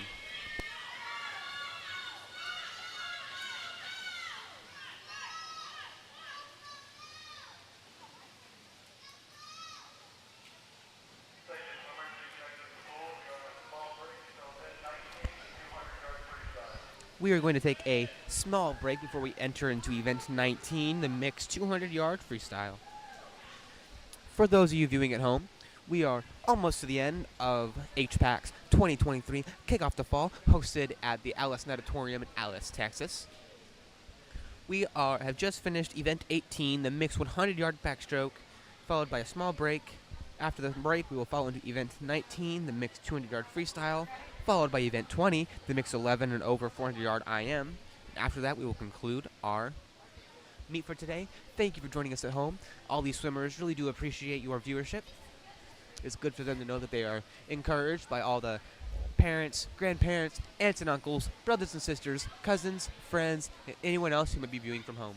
We are going to take a small break before we enter into event 19, the mixed 200-yard freestyle. For those of you viewing at home, we are almost to the end of HPAC's 2023 Kickoff to Fall, hosted at the Alice Natatorium in Alice, Texas. We have just finished event 18, the mixed 100-yard backstroke, followed by a small break. After the break, we will follow into event 19, the mixed 200-yard freestyle, followed by event 20, the mixed 11 and over 400-yard IM. After that, we will conclude our meet for today. Thank you for joining us at home. All these swimmers really do appreciate your viewership. It's good for them to know that they are encouraged by all the parents, grandparents, aunts and uncles, brothers and sisters, cousins, friends, and anyone else who might be viewing from home.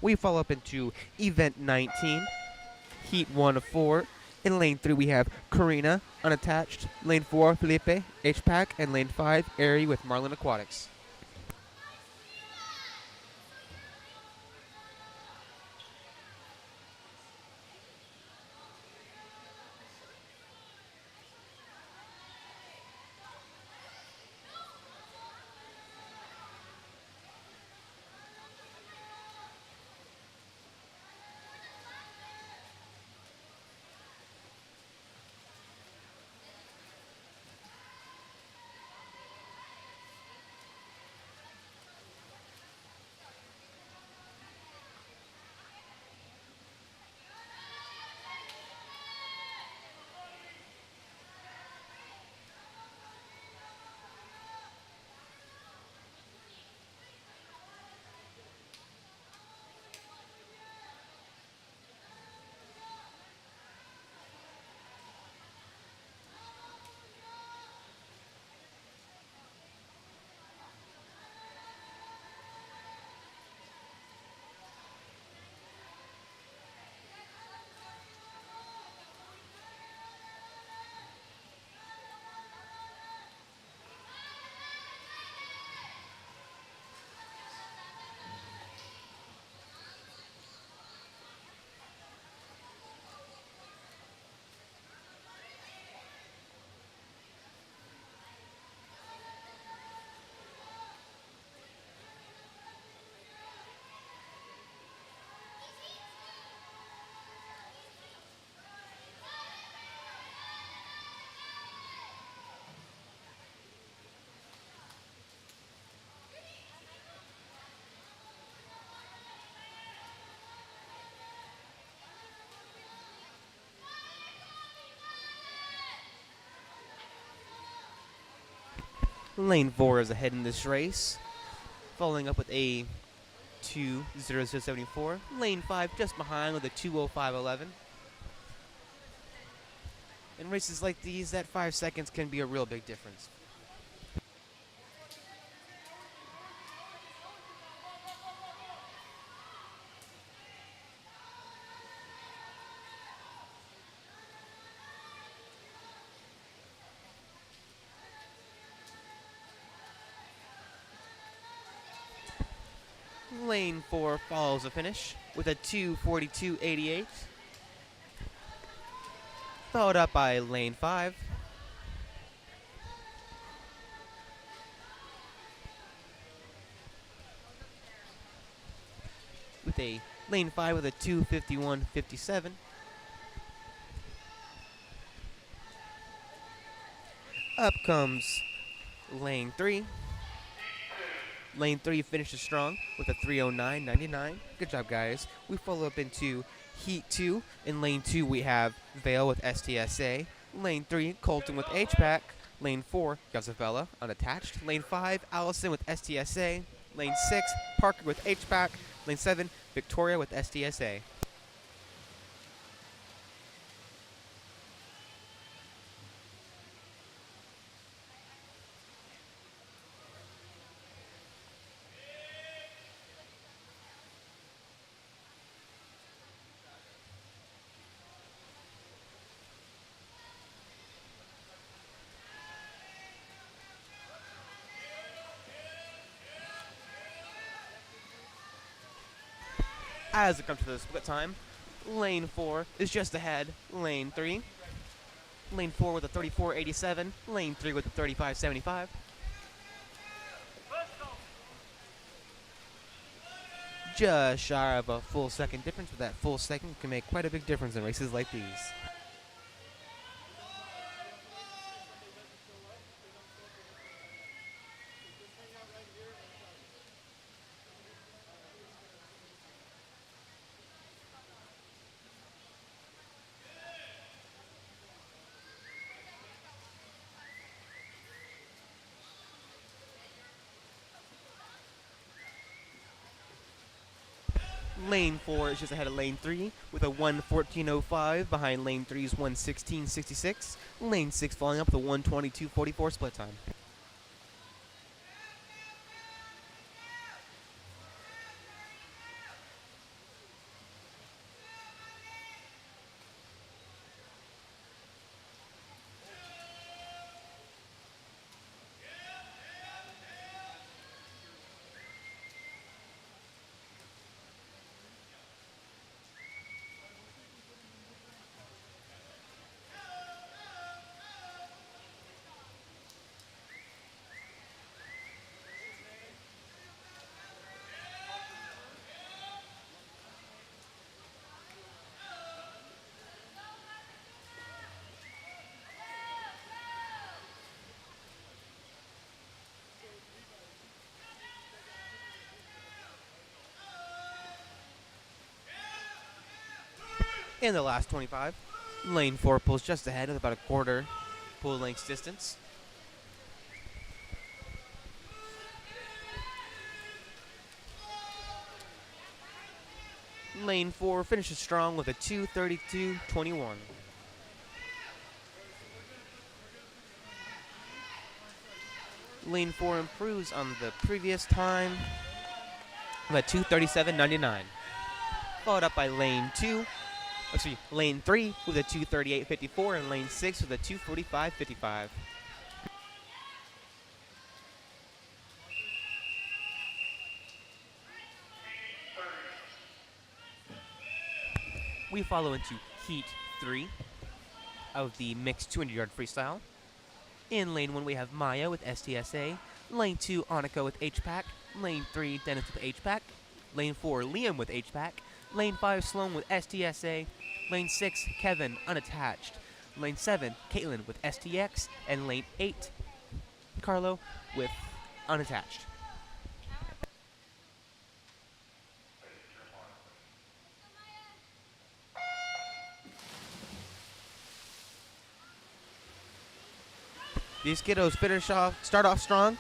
We follow up into event 19, heat 1 of 4. In lane 3, we have Karina, unattached. Lane 4, Felipe, HPAC. And lane 5, Airy with Marlin Aquatics. Lane 4 is ahead in this race. Following up with a 2:00:74. Lane 5 just behind with a 2:05:11. In races like these, that 5 seconds can be a real big difference. Lane 4 follows the finish with a 2:42:88. Followed up by lane 5. With a lane 5 with a 2:51:57. Up comes lane 3. Lane 3 finishes strong with a 3:09:99. Good job, guys. We follow up into Heat 2. In Lane 2, we have Vale with STSA. Lane 3, Colton with HPAC. Lane 4, Yosavella, unattached. Lane 5, Allison with STSA. Lane 6, Parker with HPAC. Lane 7, Victoria with STSA. As it comes to the split time, lane 4 is just ahead. Lane 3. Lane 4 with a 34:87. Lane 3 with a 35:75. Just shy of a full second difference, but that full second can make quite a big difference in races like these. Lane 4 is just ahead of Lane 3 with a 1:14:05 behind Lane 3's 1:16:66. Lane 6 following up with a 1:22:44 split time. In the last 25, lane 4 pulls just ahead with about a quarter pull length distance. Lane 4 finishes strong with a 2:32.21. Lane 4 improves on the previous time of a 2:37.99. Followed up by lane 3 with a 2:38.54 and lane 6 with a 2:45.55. We follow into heat 3 of the mixed 200-yard freestyle. In lane 1, we have Maya with STSA. Lane 2, Annika with HPAC. Lane 3, Dennis with HPAC. Lane 4, Liam with HPAC. Lane 5, Sloan with STSA. Lane 6, Kevin, unattached. Lane 7, Caitlin with STX. And lane 8, Carlo with unattached. These kiddos start off strong,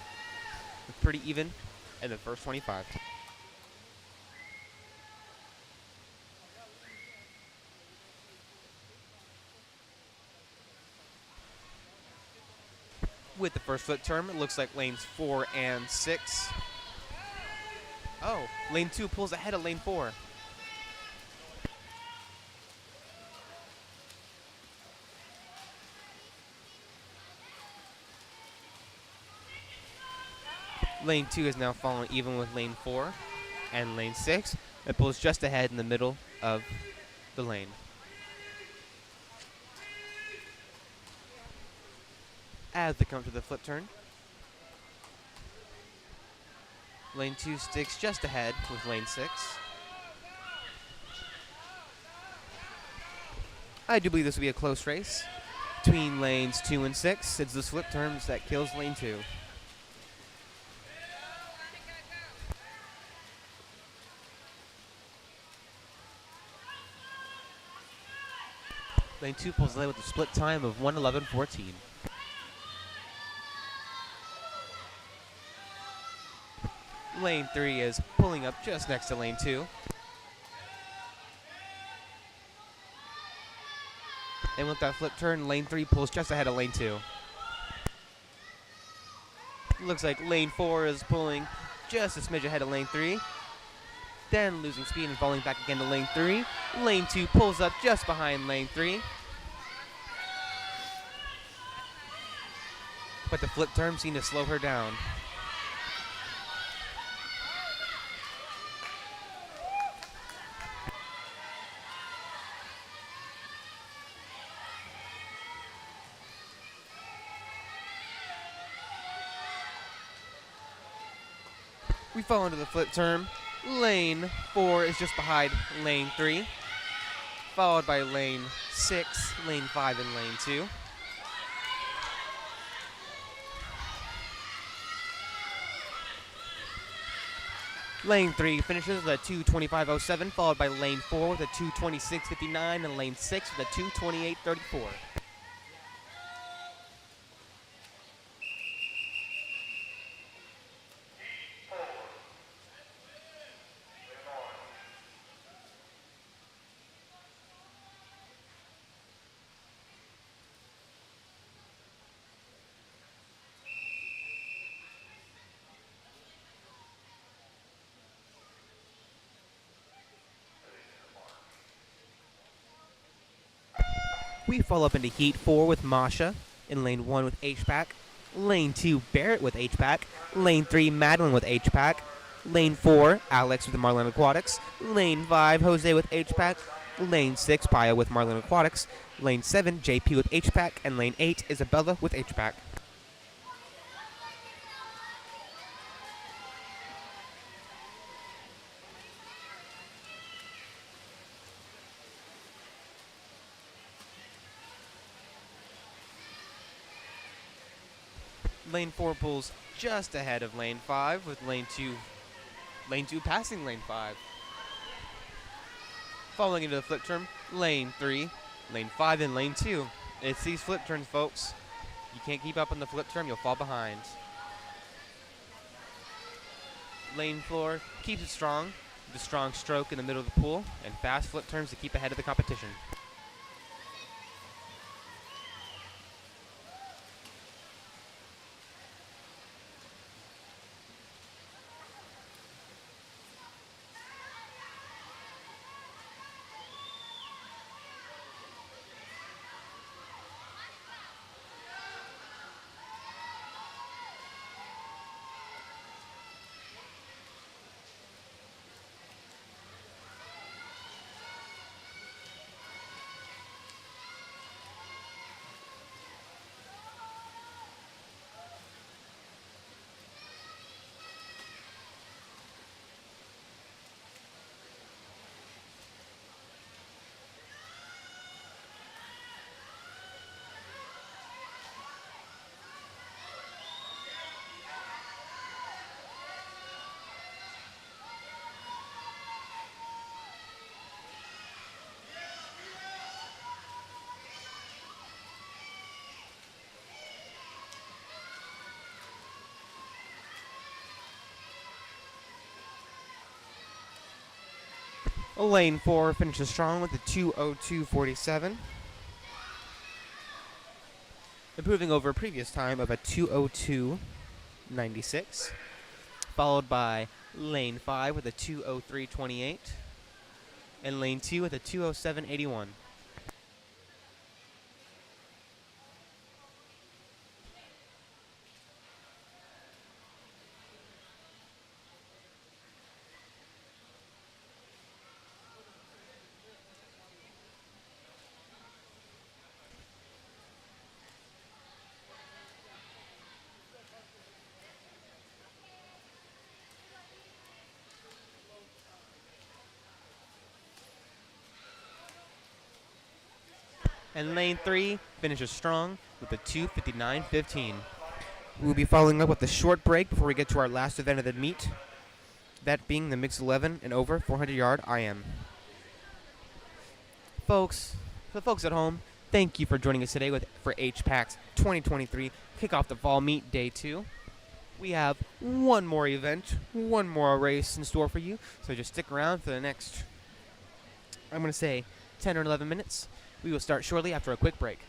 pretty even in the first 25. With the first flip turn, it looks like lanes 4 and 6. Oh, lane 2 pulls ahead of lane 4. Lane 2 is now following even with lane 4 and lane 6. It pulls just ahead in the middle of the lane. As they come to the flip turn, lane 2 sticks just ahead with lane 6. I do believe this will be a close race between lanes 2 and 6. It's this flip turns that kills lane 2. Lane 2 pulls ahead with a split time of 1:11.14. Lane 3 is pulling up just next to lane 2. And with that flip turn, lane 3 pulls just ahead of lane 2. Looks like lane 4 is pulling just a smidge ahead of lane 3. Then losing speed and falling back again to lane 3. Lane 2 pulls up just behind lane 3. But the flip turn seemed to slow her down. We fall into the flip turn. Lane 4 is just behind lane 3, followed by lane 6, lane 5, and lane 2. Lane 3 finishes with a 2:25.07, followed by lane 4 with a 2:26.59, and lane 6 with a 2:28.34. We follow up into heat 4 with Masha, in lane 1 with HPAC, lane 2 Barrett with HPAC, lane 3 Madeline with HPAC, lane 4 Alex with Marlin Aquatics, lane 5 Jose with HPAC, lane 6 Paya with Marlin Aquatics, lane 7 JP with HPAC, and lane 8 Isabella with HPAC. Lane 4 pulls just ahead of lane 5 with lane 2 passing lane 5. Falling into the flip turn, lane 3, lane 5, and lane 2. It's these flip turns, folks. You can't keep up on the flip turn, you'll fall behind. Lane 4 keeps it strong, with a strong stroke in the middle of the pool, and fast flip turns to keep ahead of the competition. Lane 4 finishes strong with a 2:02.47, improving over a previous time of a 2:02.96, followed by lane 5 with a 2:03.28, and lane 2 with a 2:07.81. And lane 3 finishes strong with a 2:59.15. We'll be following up with a short break before we get to our last event of the meet, that being the mixed 11 and over 400-yard IM. Folks, for the folks at home, thank you for joining us today for HPAC's 2023 Kickoff the Fall Meet Day 2. We have one more event, one more race in store for you, so just stick around for the next, I'm going to say, 10 or 11 minutes. We will start shortly after a quick break.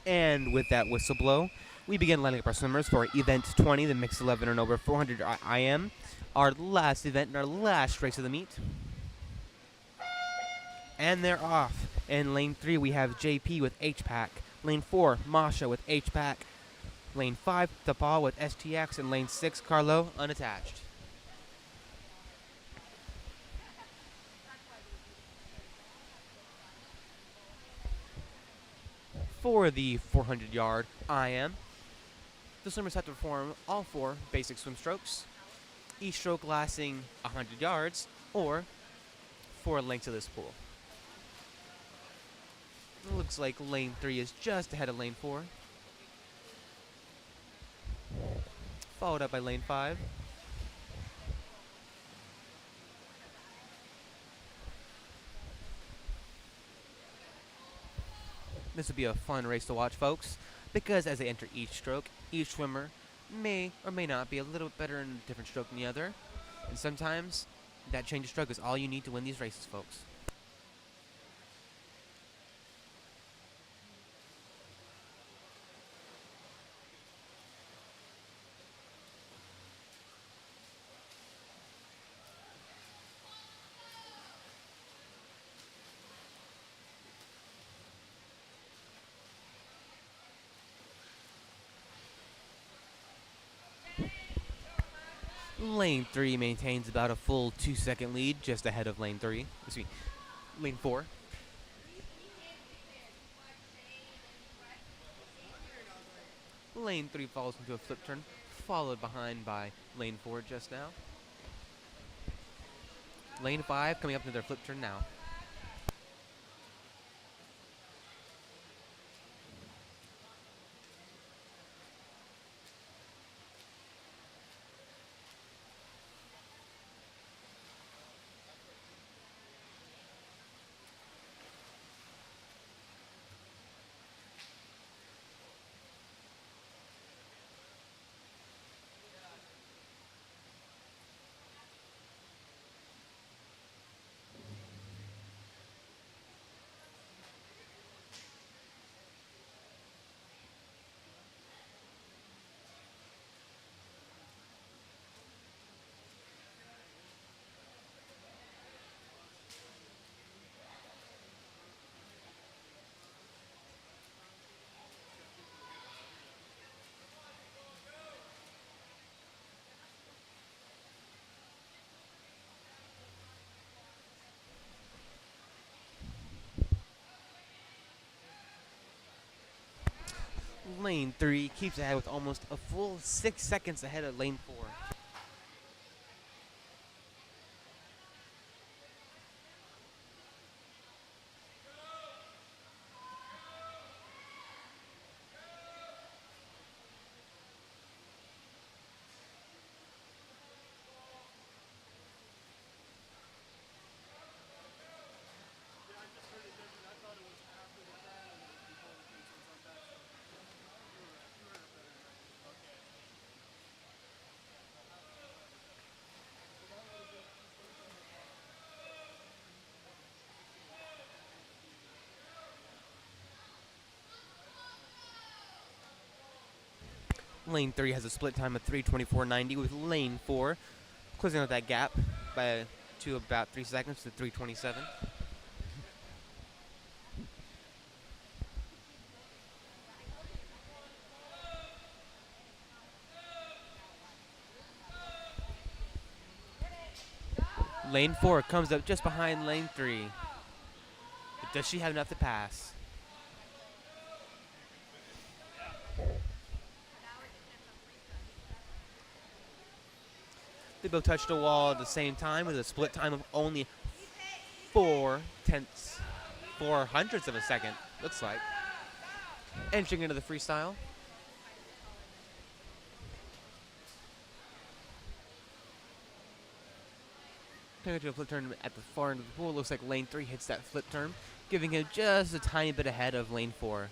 And with that whistle blow, we begin lining up our swimmers for event 20, the mixed 11 and over 400 IM, our last event and our last race of the meet. And they're off. In lane 3, we have JP with HPAC. Lane 4, Masha with HPAC. Lane 5, Tapal with STX. And lane 6, Carlo, unattached. For the 400-yard IM, the swimmers have to perform all 4 basic swim strokes, each stroke lasting 100 yards or 4 lengths of this pool. It looks like lane 3 is just ahead of lane 4, followed up by lane 5. This will be a fun race to watch, folks, because as they enter each stroke, each swimmer may or may not be a little bit better in a different stroke than the other. And sometimes that change of stroke is all you need to win these races, folks. Lane 3 maintains about a full 2-second lead, just ahead of lane 4. Lane 3 falls into a flip turn, followed behind by lane 4 just now. Lane 5 coming up into their flip turn now. Lane 3 keeps ahead with almost a full 6 seconds ahead of lane 4. Lane 3 has a split time of 3:24.90 with lane 4 closing out that gap to about 3 seconds to 3:27. Lane 4 comes up just behind lane 3. But does she have enough to pass? They both touched the wall at the same time with a split time of only 4/400ths of a second, looks like. Entering into the freestyle. Coming to a flip turn at the far end of the pool. Looks like lane 3 hits that flip turn, giving him just a tiny bit ahead of lane 4.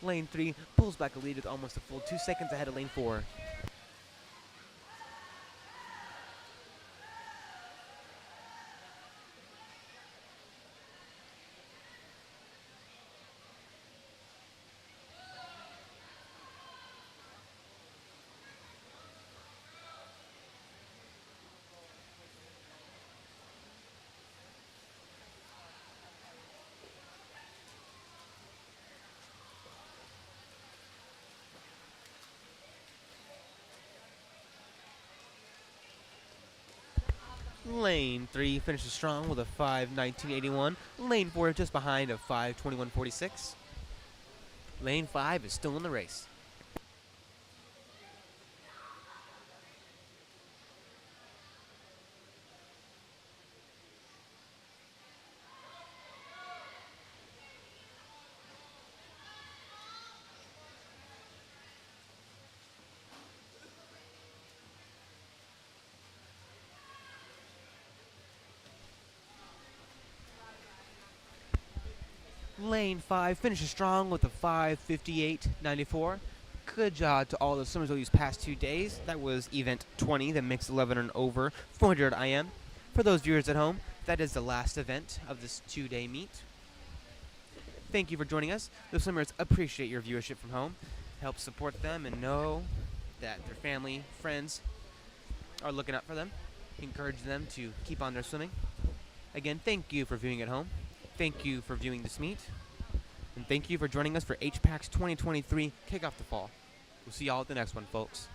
Lane 3 pulls back a lead with almost a full 2 seconds ahead of Lane 4. Lane 3 finishes strong with a 5:19.81. Lane 4 just behind a 5:21.46. Lane 5 is still in the race. Lane 5 finishes strong with a 5:58.94. Good job to all the swimmers over these past 2 days. That was event 20, the mixed 11 and over 400 IM. For those viewers at home, that is the last event of this 2-day meet. Thank you for joining us. The swimmers appreciate your viewership from home. Help support them and know that their family, friends are looking out for them. Encourage them to keep on their swimming. Again, thank you for viewing at home. Thank you for viewing this meet. And thank you for joining us for HPAC's 2023 Kickoff to Fall. We'll see y'all at the next one, folks.